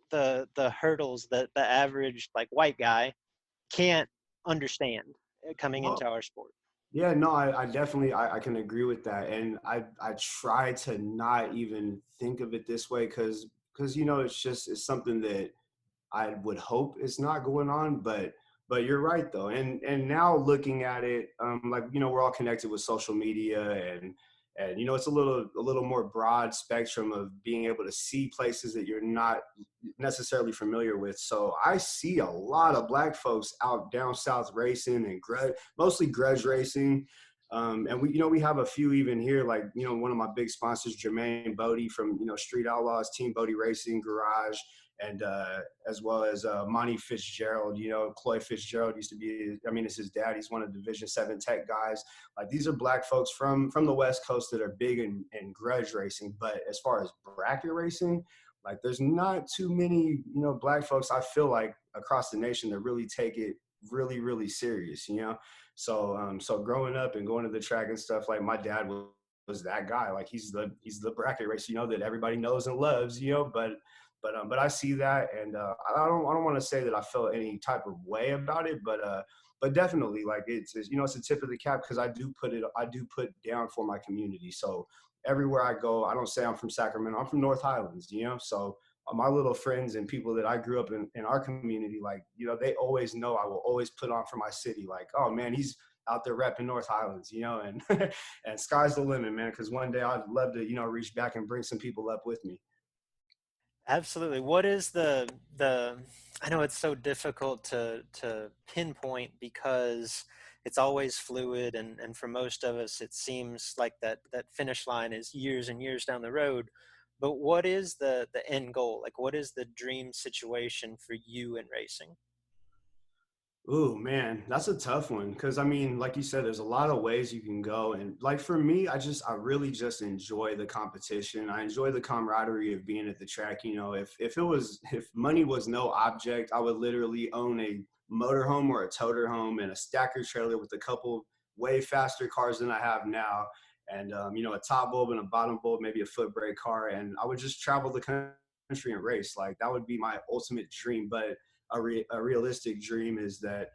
Speaker 1: the hurdles that the average like white guy can't understand coming into
Speaker 2: Well,
Speaker 1: our sport.
Speaker 2: yeah, no, I definitely I can agree with that. And I try to not even think of it this way because it's something that I would hope it's not going on, but you're right though. And now looking at it, like we're all connected with social media, and it's a little more broad spectrum of being able to see places that you're not necessarily familiar with. So I see a lot of black folks out down south racing and mostly grudge racing. And we have a few even here, like, one of my big sponsors, Jermaine Bodie from, Street Outlaws, Team Bodie Racing Garage, and as well as Monty Fitzgerald. Cloy Fitzgerald used to be, it's his dad. He's one of the Division 7 tech guys. Like, these are black folks from the West Coast that are big in grudge racing. But as far as bracket racing, like, there's not too many, black folks, I feel like, across the nation that really take it really, really serious. So growing up and going to the track and stuff, like, my dad was that guy. Like, he's the bracket racer, that everybody knows and loves, but I see that, and I don't want to say that I felt any type of way about it, but definitely, like, it's it's a tip of the cap because I do put down for my community. So everywhere I go, I don't say I'm from Sacramento. I'm from North Highlands. So my little friends and people that I grew up in our community, like, they always know I will always put on for my city. Like, oh man, he's out there repping North Highlands, and and sky's the limit, man. Because one day I'd love to, reach back and bring some people up with me.
Speaker 1: Absolutely. What is the I know it's so difficult to pinpoint because it's always fluid, and for most of us it seems like that finish line is years and years down the road. But what is the end goal? Like, what is the dream situation for you in racing?
Speaker 2: Ooh, man, that's a tough one because like you said, there's a lot of ways you can go, and like for me, I really just enjoy the competition. I enjoy the camaraderie of being at the track. If money was no object, I would literally own a motorhome or a toter home and a stacker trailer with a couple way faster cars than I have now, and a top bulb and a bottom bulb, maybe a foot brake car, and I would just travel the country and race. Like, that would be my ultimate dream, but a realistic dream is that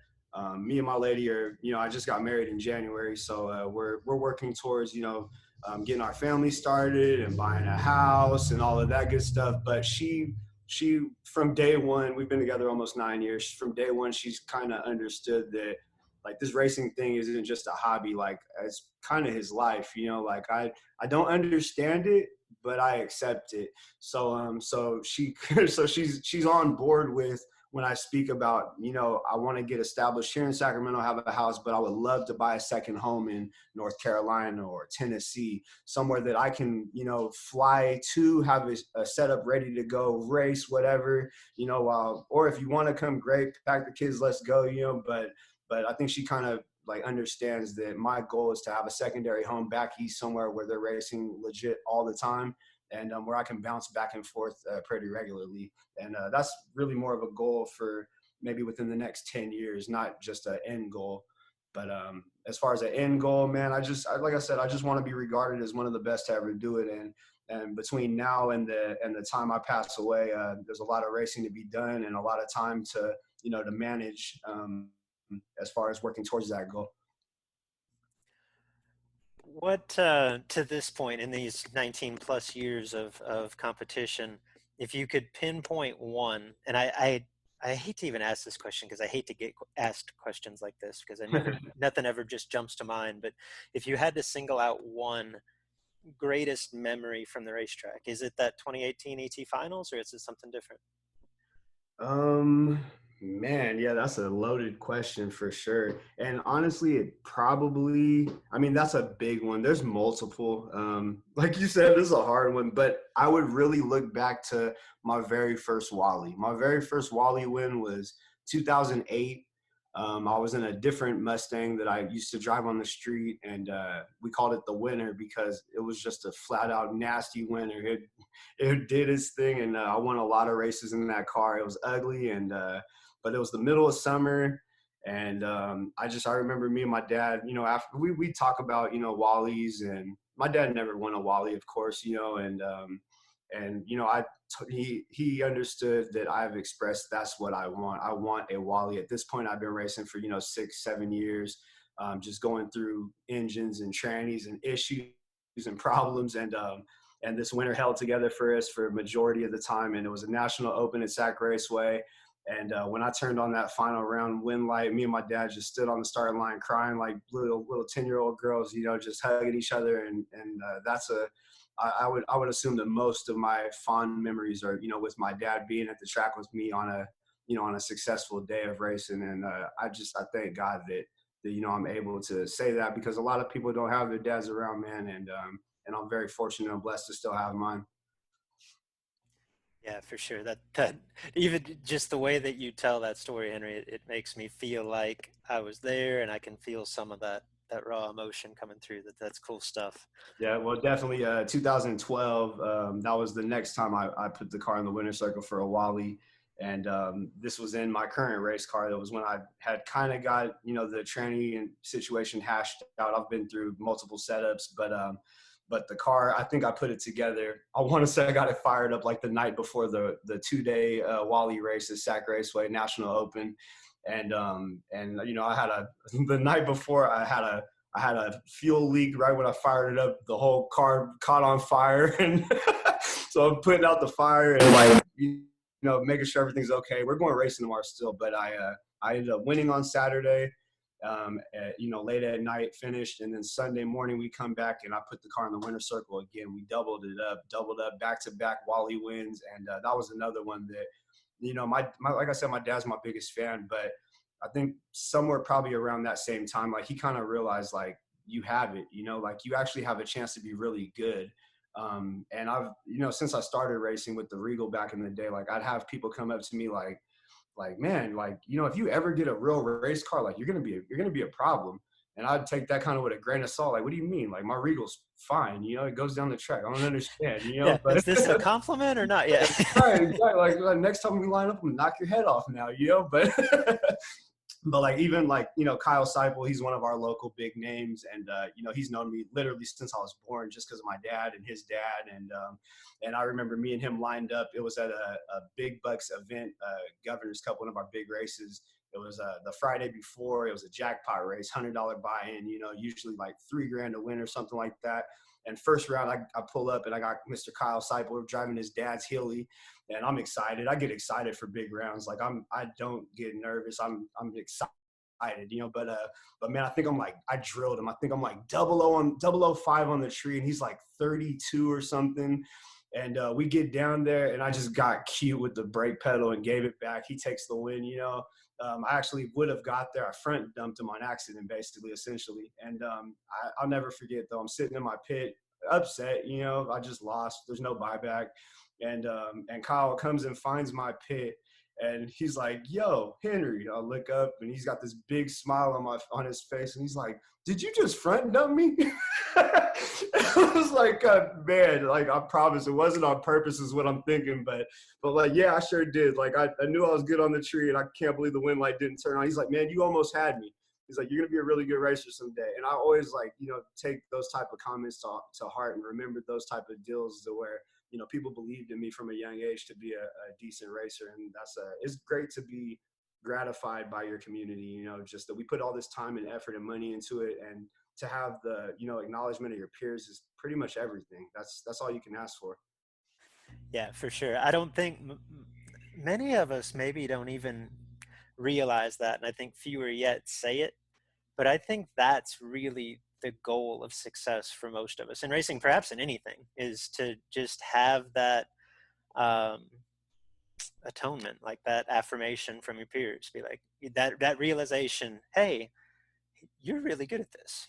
Speaker 2: me and my lady are, I just got married in January, so we're working towards, getting our family started and buying a house and all of that good stuff. But she from day one, we've been together almost 9 years. From day one, she's kind of understood that, like, this racing thing isn't just a hobby. Like, it's kind of his life. Like, I don't understand it, but I accept it. So she's on board with when I speak about, I want to get established here in Sacramento, have a house, but I would love to buy a second home in North Carolina or Tennessee, somewhere that I can, fly to, have a setup ready to go, race, whatever, or if you want to come, great, pack the kids, let's go, but I think she kind of, like, understands that my goal is to have a secondary home back east somewhere where they're racing legit all the time. and where I can bounce back and forth pretty regularly. And that's really more of a goal for maybe within the next 10 years, not just an end goal. But as far as an end goal, man, like I said, I just want to be regarded as one of the best to ever do it. And between now and the time I pass away, there's a lot of racing to be done and a lot of time to to manage as far as working towards that goal.
Speaker 1: What to this point in these 19 plus years of competition, if you could pinpoint one, and I hate to even ask this question because I hate to get asked questions like this because I never nothing ever just jumps to mind. But if you had to single out one greatest memory from the racetrack, is it that 2018 ET finals or is it something different?
Speaker 2: Um, Man, yeah, that's a loaded question for sure. And honestly, it probably, I mean, that's a big one. There's multiple. Like you said, this is a hard one, but I would really look back to my very first Wally. My very first Wally win was 2008. I was in a different Mustang that I used to drive on the street, and we called it the Winner because it was just a flat out nasty winner. It did its thing, and I won a lot of races in that car. It was ugly, and but it was the middle of summer, and I remember me and my dad, after we talk about Wallies, and my dad never won a Wally, of course, and he understood that I've expressed that's what I want. I want a Wally. At this point, I've been racing for 6-7 years, just going through engines and trannies and issues and problems, and this winter held together for us for a majority of the time. And it was a national open at Sac Raceway. And when I turned on that final round win light, me and my dad just stood on the starting line crying like little 10-year-old girls, just hugging each other. And that's I would assume that most of my fond memories are, with my dad being at the track with me on a successful day of racing. And I thank God that I'm able to say that, because a lot of people don't have their dads around, man. And I'm very fortunate and blessed to still have mine.
Speaker 1: Yeah, for sure. That even just the way that you tell that story, Henry, it makes me feel like I was there, and I can feel some of that raw emotion coming through. That's cool stuff.
Speaker 2: Yeah, well, definitely 2012. That was the next time I put the car in the winner's circle for a Wally. And this was in my current race car. That was when I had kind of got, the tranny and situation hashed out. I've been through multiple setups, but the car, I think I put it together. I want to say I got it fired up like the night before the 2-day Wally race at Sac Raceway National Open. And I had the night before I had a fuel leak right when I fired it up. The whole car caught on fire, and so I'm putting out the fire and making sure everything's okay. We're going racing tomorrow still, but I ended up winning on Saturday. Late at night finished, and then Sunday morning we come back and I put the car in the winner circle again. We doubled up back to back Wally wins, and that was another one that my like I said, my dad's my biggest fan, but I think somewhere probably around that same time, like he kind of realized like you have it, like you actually have a chance to be really good. And I've, since I started racing with the Regal back in the day, like I'd have people come up to me like, man, like, if you ever get a real race car, like you're going to be a problem. And I'd take that kind of with a grain of salt. Like, what do you mean? Like my Regal's fine. It goes down the track. I don't understand,
Speaker 1: Yeah,
Speaker 2: but
Speaker 1: is this a compliment or not? Yeah.
Speaker 2: right, exactly. Like next time we line up, I'm gonna knock your head off now, but but like even like Kyle Seipel, he's one of our local big names, and he's known me literally since I was born, just because of my dad and his dad, and I remember me and him lined up. It was at a big bucks event, Governor's Cup, one of our big races. It was the Friday before. It was a jackpot race, $100 buy-in. Usually like $3,000 to win or something like that. And first round, I pull up and I got Mr. Kyle Seipel driving his dad's Healy, and I'm excited. I get excited for big rounds. Like I don't get nervous. I'm excited, but man, I think I drilled him. I think I'm like 005 on the tree, and he's like 32 or something. And we get down there, and I just got cute with the brake pedal and gave it back. He takes the win, I actually would have got there. I front dumped him on accident, basically, essentially. And I'll never forget, though. I'm sitting in my pit, upset. I just lost. There's no buyback. And Kyle comes and finds my pit, And he's like, "Yo, Henry." I look up and he's got this big smile on his face, and he's like, "Did you just front dump me?" I was like, "Man, like I promise it wasn't on purpose," is what I'm thinking. But like, yeah, I sure did. Like I knew I was good on the tree, and I can't believe the wind light didn't turn on. He's like, "Man, you almost had me." He's like, "You're gonna be a really good racer someday." And I always like, take those type of comments to heart and remember those type of deals to where people believed in me from a young age to be a decent racer. And it's great to be gratified by your community, just that we put all this time and effort and money into it. And to have the, acknowledgement of your peers is pretty much everything. That's all you can ask for.
Speaker 1: Yeah, for sure. I don't think many of us maybe don't even realize that. And I think fewer yet say it. But I think that's really the goal of success for most of us in racing, perhaps in anything, is to just have that um, atonement, like that affirmation from your peers. Be like that realization, hey, you're really good at this,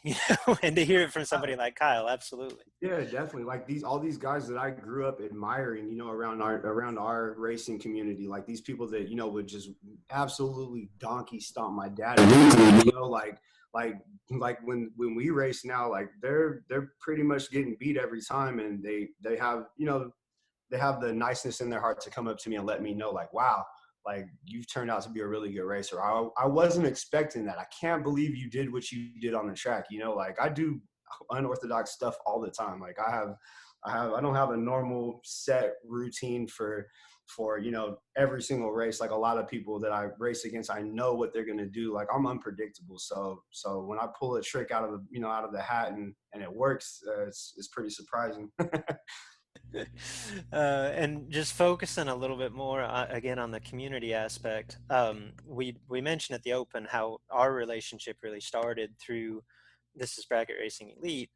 Speaker 1: and to hear it from somebody like Kyle, absolutely.
Speaker 2: Yeah, definitely. Like all these guys that I grew up admiring, around our racing community, like these people that, would just absolutely donkey stomp my dad, like when we race now, like they're pretty much getting beat every time, and they have, they have the niceness in their heart to come up to me and let me know, like, wow, like you've turned out to be a really good racer. I wasn't expecting that. I can't believe you did what you did on the track. Like I do unorthodox stuff all the time. Like I don't have a normal set routine for every single race. Like a lot of people that I race against, I know what they're going to do. Like I'm unpredictable. So when I pull a trick out of the hat and it works, it's pretty surprising.
Speaker 1: And just focusing a little bit more again on the community aspect. We mentioned at the Open how our relationship really started through This Is Bracket Racing Elite.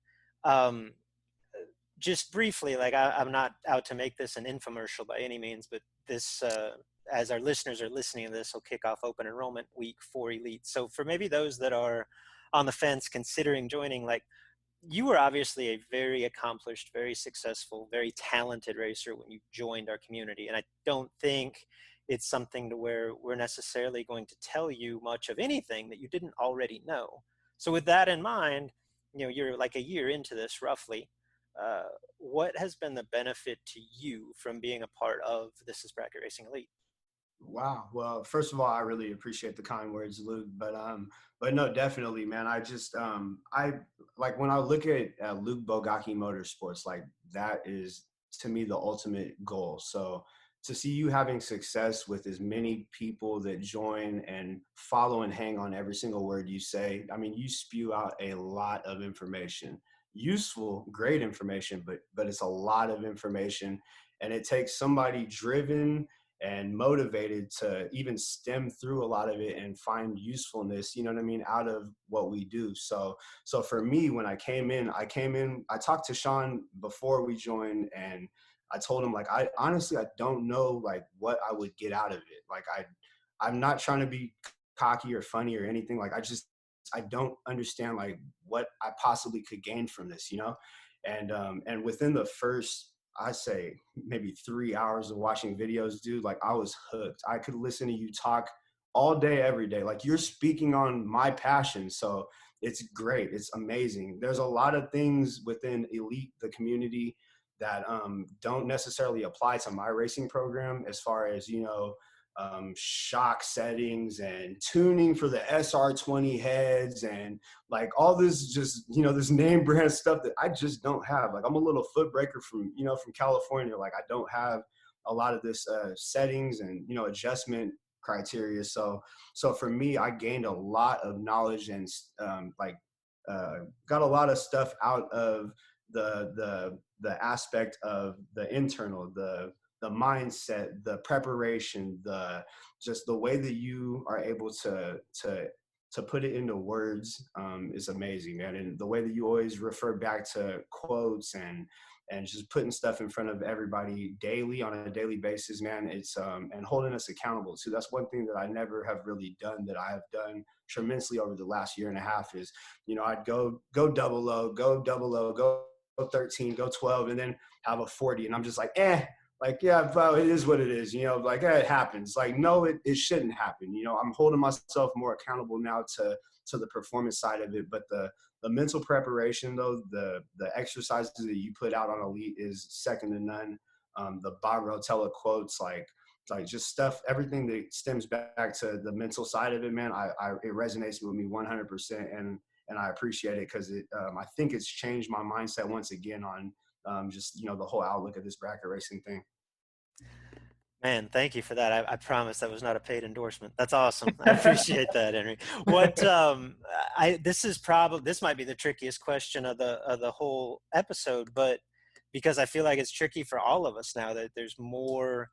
Speaker 1: Um, just briefly, like I'm not out to make this an infomercial by any means, but this, as our listeners are listening to this, will kick off open enrollment week for Elite. So for maybe those that are on the fence considering joining, like you were obviously a very accomplished, very successful, very talented racer when you joined our community. And I don't think it's something to where we're necessarily going to tell you much of anything that you didn't already know. So with that in mind, you're like a year into this roughly. What has been the benefit to you from being a part of This Is Bracket Racing Elite?
Speaker 2: Wow. Well, first of all, I really appreciate the kind words, Luke. But no, definitely, man. I just, I like when I look at Luke Bogacki Motorsports, like that is to me the ultimate goal. So to see you having success with as many people that join and follow and hang on every single word you say, I mean, you spew out a lot of information, useful, great information, but it's a lot of information, and it takes somebody driven and motivated to even stem through a lot of it and find usefulness, you know what I mean, out of what we do. So for me, when I came in, I talked to Sean before we joined, and I told him, like, I honestly, I don't know like what I would get out of it. Like I'm not trying to be cocky or funny or anything. Like I don't understand like what I possibly could gain from this, and within the first, I say maybe 3 hours of watching videos, dude, like I was hooked. I could listen to you talk all day, every day. Like you're speaking on my passion. So it's great. It's amazing. There's a lot of things within Elite, the community, that don't necessarily apply to my racing program, as far as, shock settings and tuning for the SR20 heads and like all this just, this name brand stuff that I just don't have. Like I'm a little foot breaker from California. Like I don't have a lot of this settings and, adjustment criteria. So for me, I gained a lot of knowledge and got a lot of stuff out of the aspect of the internal, the mindset, the preparation, just the way that you are able to put it into words is amazing, man. And the way that you always refer back to quotes and just putting stuff in front of everybody daily on a daily basis, man, it's and holding us accountable too. That's one thing that I never have really done that I have done tremendously over the last year and a half is, I'd go double O, go 13, go 12, and then have a 40. And I'm just like, like, yeah, well, it is what it is, like, yeah, it happens. Like, no, it shouldn't happen. I'm holding myself more accountable now to the performance side of it. But the mental preparation, though, the exercises that you put out on Elite is second to none. The Bob Rotella quotes, like just stuff, everything that stems back to the mental side of it, man, it resonates with me 100%. And I appreciate it because I think it's changed my mindset once again on just, the whole outlook of this bracket racing thing.
Speaker 1: Man, thank you for that. I promise that was not a paid endorsement. That's awesome. I appreciate that, Henry. What this might be the trickiest question of the whole episode, but because I feel like it's tricky for all of us now that there's more,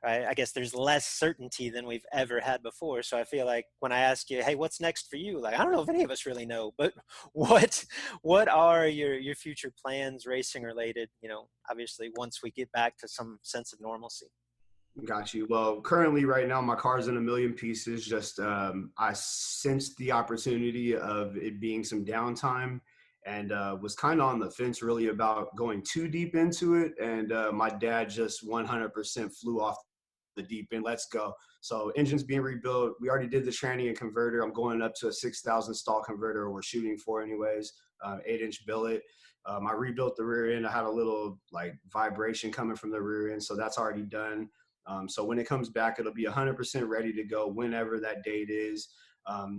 Speaker 1: right? I guess there's less certainty than we've ever had before. So I feel like when I ask you, hey, what's next for you? Like, I don't know if any of us really know, but what what are your future plans, racing related? Obviously, once we get back to some sense of normalcy.
Speaker 2: Got you. Well, currently, right now, my car's in a million pieces. Just I sensed the opportunity of it being some downtime, and was kind of on the fence really about going too deep into it. And my dad just 100% flew off the deep end. Let's go. So engines being rebuilt. We already did the tranny and converter. I'm going up to a 6,000 stall converter. We're shooting for anyways. 8-inch billet. I rebuilt the rear end. I had a little like vibration coming from the rear end, so that's already done. So when it comes back, it'll be 100% ready to go whenever that date is.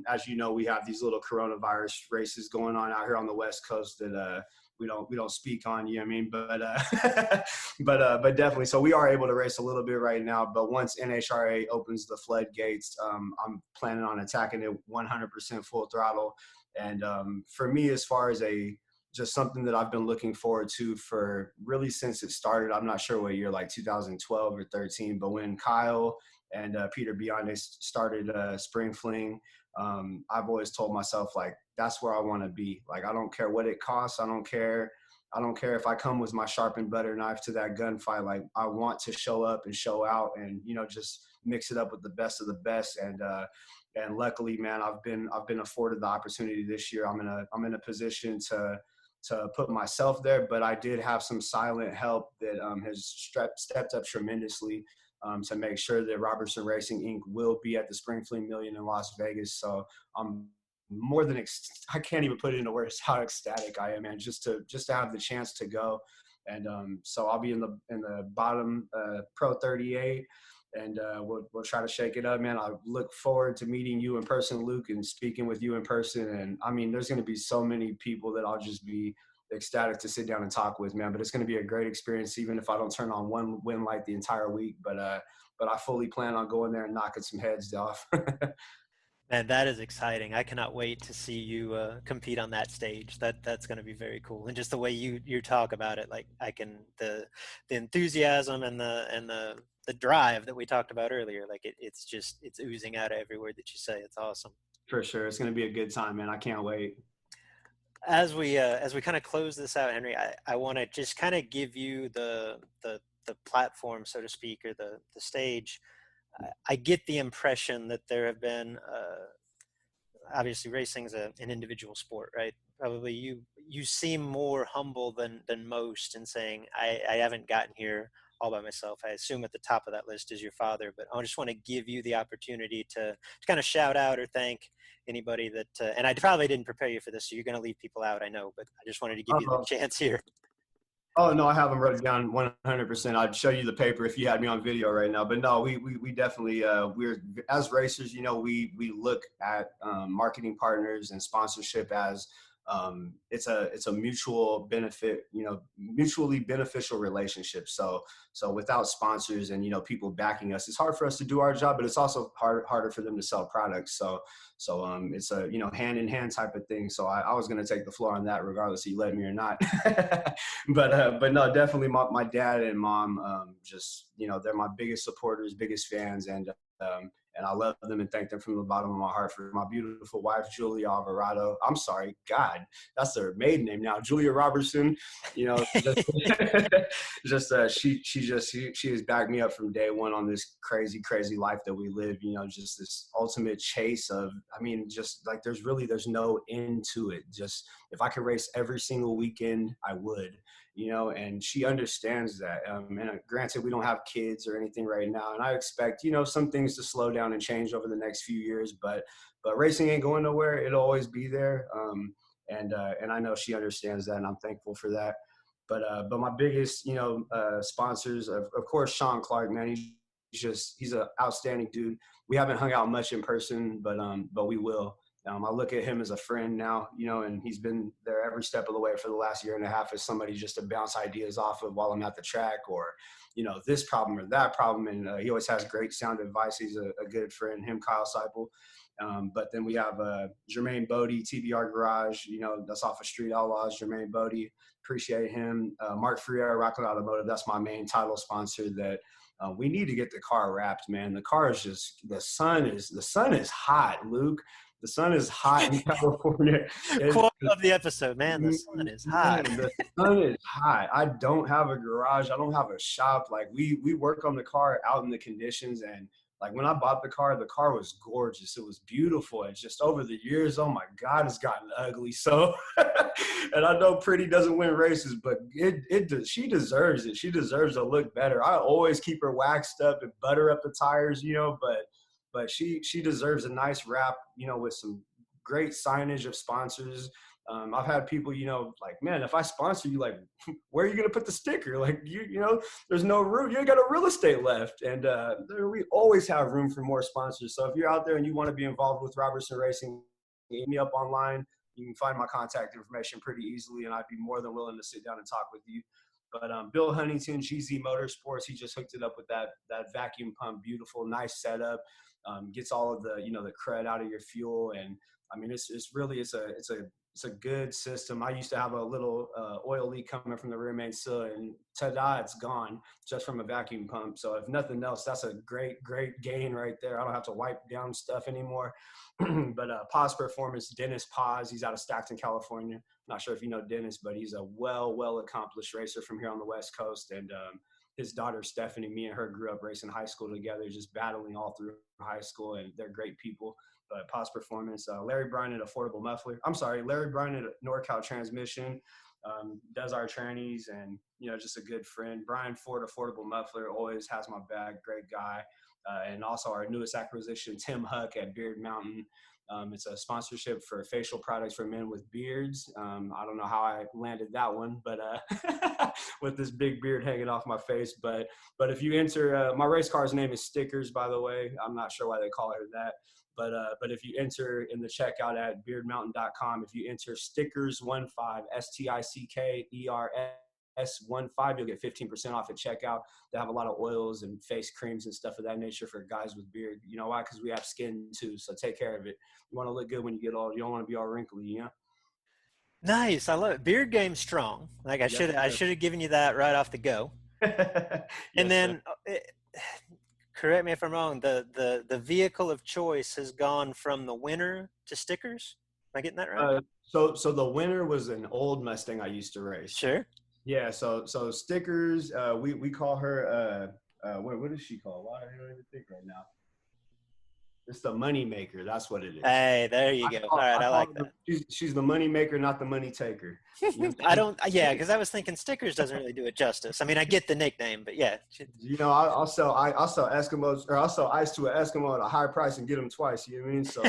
Speaker 2: As you know, we have these little coronavirus races going on out here on the West Coast that we don't speak on. You know what I mean? But but definitely. So we are able to race a little bit right now. But once NHRA opens the floodgates, I'm planning on attacking it 100% full throttle. And for me, as far as just something that I've been looking forward to for really since it started. I'm not sure what year, like 2012 or 13, but when Kyle and Peter Bionde started Spring Fling, I've always told myself, like, that's where I want to be. Like, I don't care what it costs. I don't care if I come with my sharpened butter knife to that gunfight. Like, I want to show up and show out and, just mix it up with the best of the best. And luckily, man, I've been afforded the opportunity this year. I'm in a position to put myself there, but I did have some silent help that has stepped up tremendously to make sure that Robertson Racing Inc. will be at the Spring Fling Million in Las Vegas. So I'm more than I can't even put it into words how ecstatic I am, man, just to have the chance to go. And so I'll be in the bottom Pro 38. And we'll try to shake it up, man. I look forward to meeting you in person, Luke, and speaking with you in person. And I mean, there's going to be so many people that I'll just be ecstatic to sit down and talk with, man. But it's going to be a great experience, even if I don't turn on one win light the entire week. But I fully plan on going there and knocking some heads off.
Speaker 1: Man, that is exciting. I cannot wait to see you compete on that stage. That's going to be very cool. And just the way you talk about it, like the enthusiasm and the drive that we talked about earlier, like it's oozing out of every word that you say. It's awesome.
Speaker 2: For sure. It's going to be a good time, man. I can't wait.
Speaker 1: As we kind of close this out, Henry, I want to just kind of give you the platform, so to speak, or the stage. I get the impression that there have been obviously racing is an individual sport, right? Probably you seem more humble than most in saying I haven't gotten here all by myself. I assume at the top of that list is your father, but I just want to give you the opportunity to kind of shout out or thank anybody that. And I probably didn't prepare you for this, so you're going to leave people out, I know, but I just wanted to give you the chance here.
Speaker 2: Oh no, I have them wrote down 100%. I'd show you the paper if you had me on video right now. But no, we definitely we're as racers, we look at marketing partners and sponsorship as it's a mutual benefit, mutually beneficial relationship. So without sponsors and people backing us, it's hard for us to do our job, but it's also harder for them to sell products. So it's a hand in hand type of thing. So I was going to take the floor on that, regardless if you let me or not. but no, definitely my dad and mom, just they're my biggest supporters, biggest fans, and I love them and thank them from the bottom of my heart. For my beautiful wife, Julia Alvarado. I'm sorry, God, that's their maiden name now, Julia Robertson. She has backed me up from day one on this crazy life that we live. Just this ultimate chase of, just like there's no end to it. Just if I could race every single weekend, I would. and she understands that. And granted, we don't have kids or anything right now, and I expect, some things to slow down and change over the next few years, but racing ain't going nowhere. It'll always be there. And I know she understands that, and I'm thankful for that. But my biggest, sponsors, of course, Sean Clark, man, he's an outstanding dude. We haven't hung out much in person, but we will. I look at him as a friend now, and he's been there every step of the way for the last year and a half as somebody just to bounce ideas off of while I'm at the track, or, this problem or that problem. And he always has great sound advice. He's a good friend, him, Kyle Seipel. But then we have Jermaine Bodie, TBR Garage, that's off of Street Outlaws. Jermaine Bodie, appreciate him. Mark Freire, Rockland Automotive, that's my main title sponsor. That we need to get the car wrapped, man. The car is just, the sun is hot, Luke. The sun is hot in California.
Speaker 1: Quote of the episode, man, the sun is hot.
Speaker 2: Man, the sun is hot. I don't have a garage. I don't have a shop. Like we work on the car out in the conditions, and like when I bought the car was gorgeous. It was beautiful. And just over the years, oh my God, it's gotten ugly. So, and I know Pretty doesn't win races, but she deserves it. She deserves to look better. I always keep her waxed up and butter up the tires, but she deserves a nice wrap, with some great signage of sponsors. I've had people, like, man, if I sponsor you, like, where are you going to put the sticker? Like, there's no room. You ain't got no real estate left. And we always have room for more sponsors. So if you're out there and you want to be involved with Robertson Racing, hit me up online. You can find my contact information pretty easily, and I'd be more than willing to sit down and talk with you. But Bill Huntington, GZ Motorsports, he just hooked it up with that vacuum pump. Beautiful, nice setup. Gets all of the the crud out of your fuel, and I mean it's a good system. I used to have a little oil leak coming from the rear main cylinder, and ta-da, it's gone just from a vacuum pump. So if nothing else, that's a great gain right there. I don't have to wipe down stuff anymore. But Paz Performance, Dennis Paz, he's out of Stockton, California. Not sure if you know Dennis, but he's a well accomplished racer from here on the West Coast. And his daughter Stephanie, me and her grew up racing high school together, just battling all through high school, and they're great people. But Paz Performance, Larry Bryan at Affordable Muffler. I'm sorry, Larry Bryan at NorCal Transmission, does our trannies, and just a good friend. Brian Ford, Affordable Muffler, always has my back. Great guy. And also our newest acquisition, Tim Huck at Beard Mountain. It's a sponsorship for facial products for men with beards. I don't know how I landed that one, but with this big beard hanging off my face. But if you enter, my race car's name is Stickers, by the way. I'm not sure why they call her that. But if you enter in the checkout at beardmountain.com, if you enter Stickers15, STICKERS15, you'll get 15% off at checkout. They have a lot of oils and face creams and stuff of that nature for guys with beard. You know why? Because we have skin too, so take care of it. You want to look good when you get old. You don't want to be all wrinkly,
Speaker 1: Nice, I love it. Beard game strong. Like I should have given you that right off the go.
Speaker 2: Yes,
Speaker 1: And then, correct me if I'm wrong. The vehicle of choice has gone from the winner to Stickers. Am I getting that right?
Speaker 2: So the winner was an old Mustang I used to race.
Speaker 1: Sure.
Speaker 2: Yeah, so Stickers, we call her what is she called? Why I don't even think right now. It's the money maker. That's what it is.
Speaker 1: Hey, there you go. All right, I like that.
Speaker 2: She's the money maker, not the money taker.
Speaker 1: Because I was thinking Stickers doesn't really do it justice. I mean, I get the nickname, but yeah.
Speaker 2: I'll sell Eskimos, or I'll sell ice to an Eskimo at a high price and get them twice. You know what I mean? So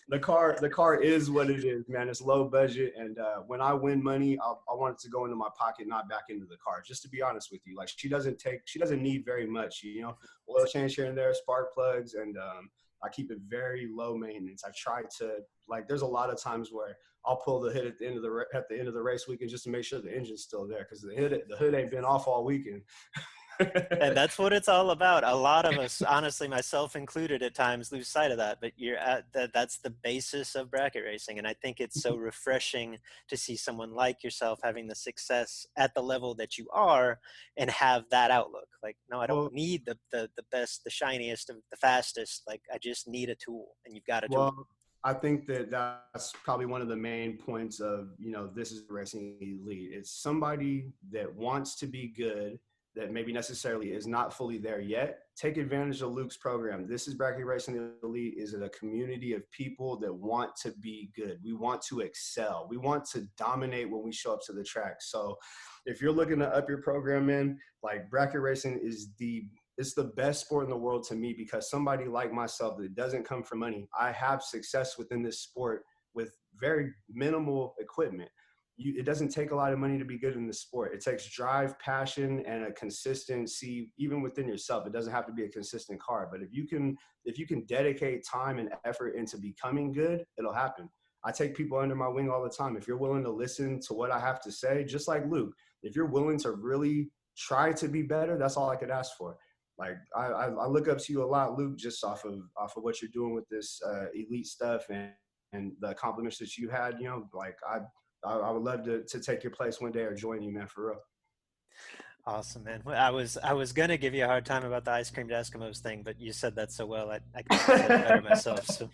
Speaker 2: the car is what it is, man. It's low budget, and when I win money, I want it to go into my pocket, not back into the car. Just to be honest with you, like she doesn't need very much. Oil change here and there, spark plugs, and I keep it very low maintenance. I try to, like, there's a lot of times where I'll pull the hood at the end of the race weekend just to make sure the engine's still there, because the hood ain't been off all weekend.
Speaker 1: And that's what it's all about. A lot of us, honestly, myself included, at times lose sight of that. But that's the basis of bracket racing, and I think it's so refreshing to see someone like yourself having the success at the level that you are, and have that outlook. Like, no, I don't need the best, the shiniest, the fastest. Like, I just need a tool, and you've got a tool.
Speaker 2: Well, I think that's probably one of the main points of this is racing elite. It's somebody that wants to be good, that maybe necessarily is not fully there yet, take advantage of Luke's program. This is Bracket Racing Elite is a community of people that want to be good. We want to excel. We want to dominate when we show up to the track. So if you're looking to up your program, man, like bracket racing is it's the best sport in the world to me, because somebody like myself that doesn't come from money, I have success within this sport with very minimal equipment. It doesn't take a lot of money to be good in the sport. It takes drive, passion, and a consistency, even within yourself. It doesn't have to be a consistent car, but if you can dedicate time and effort into becoming good, it'll happen. I take people under my wing all the time. If you're willing to listen to what I have to say, just like Luke, if you're willing to really try to be better, that's all I could ask for. Like I look up to you a lot, Luke, just off of what you're doing with this elite stuff and the accomplishments that you had. You know, like I would love to take your place one day or join you, man, for real.
Speaker 1: Awesome, man. Well, I was gonna give you a hard time about the ice creamed Eskimos thing, but you said that so well, I couldn't have said it better myself. So,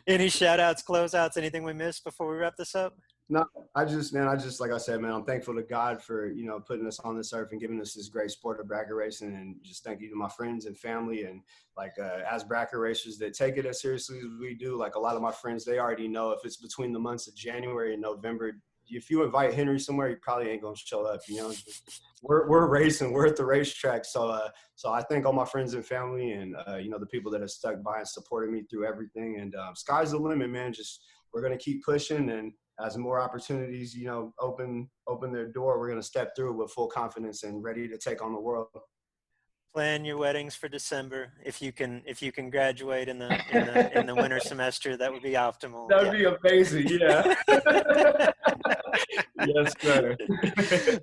Speaker 1: any shout outs, closeouts, anything we missed before we wrap this up?
Speaker 2: No, I just, like I said, man, I'm thankful to God for, putting us on this earth and giving us this great sport of bracket racing. And just thank you to my friends and family. And like, as bracket racers that take it as seriously as we do, like a lot of my friends, they already know if it's between the months of January and November, if you invite Henry somewhere, he probably ain't going to show up, we're racing, we're at the racetrack. So I thank all my friends and family and, the people that have stuck by and supported me through everything. And sky's the limit, man. We're going to keep pushing, and as more opportunities, open their door, we're going to step through with full confidence and ready to take on the world.
Speaker 1: Plan your weddings for December. If you can graduate in the winter semester, that would be optimal.
Speaker 2: That would
Speaker 1: Yeah.
Speaker 2: be amazing. Yeah. Yes, sir.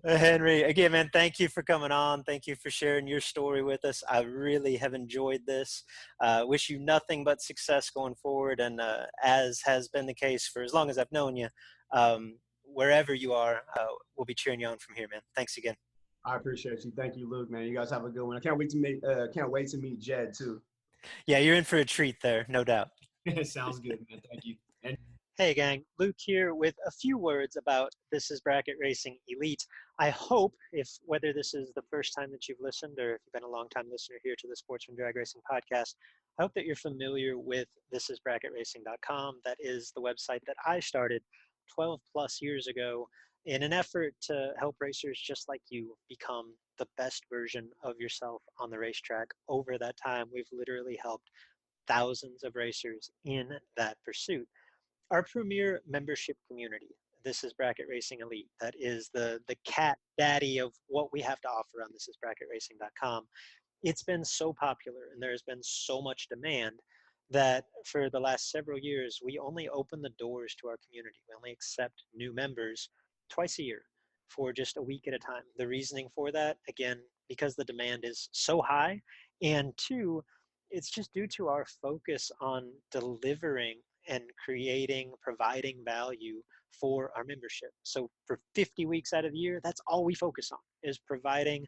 Speaker 1: Henry, again, man, thank you for coming on. Thank you for sharing your story with us. I really have enjoyed this. Wish you nothing but success going forward. And as has been the case for as long as I've known you, wherever you are, we'll be cheering you on from here, man. Thanks again.
Speaker 2: I appreciate you. Thank you, Luke, man. You guys have a good one. I can't wait to meet Jed too.
Speaker 1: Yeah, you're in for a treat there, no doubt.
Speaker 2: Sounds good, man. Thank you. And
Speaker 1: Hey gang, Luke here with a few words about This is Bracket Racing Elite. I hope, if whether this is the first time that you've listened or if you've been a long time listener here to the Sportsman Drag Racing podcast, I hope that you're familiar with thisisbracketracing.com. That is the website that I started 12 plus years ago in an effort to help racers just like you become the best version of yourself on the racetrack. Over that time, we've literally helped thousands of racers in that pursuit. Our premier membership community, This is Bracket Racing Elite, that is the cat daddy of what we have to offer on thisisbracketracing.com. It's been so popular and there's been so much demand that for the last several years, we only open the doors to our community. We only accept new members twice a year for just a week at a time. The reasoning for that, again, because the demand is so high, and two, it's just due to our focus on delivering and creating, providing value for our membership. So for 50 weeks out of the year, that's all we focus on, is providing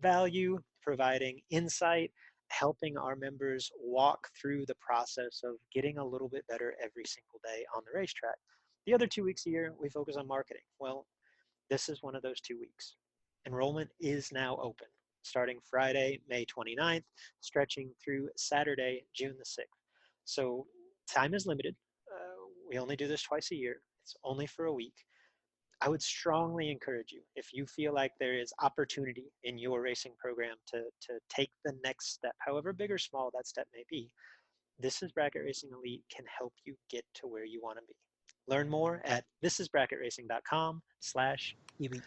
Speaker 1: value, providing insight, helping our members walk through the process of getting a little bit better every single day on the racetrack. The other 2 weeks a year, we focus on marketing. Well, this is one of those 2 weeks. Enrollment is now open, starting Friday, May 29th, stretching through Saturday, June the 6th. So time is limited. We only do this twice a year. It's only for a week. I would strongly encourage you, if you feel like there is opportunity in your racing program to take the next step, however big or small that step may be, This is Bracket Racing Elite can help you get to where you want to be. Learn more at thisisbracketracing.com/elite.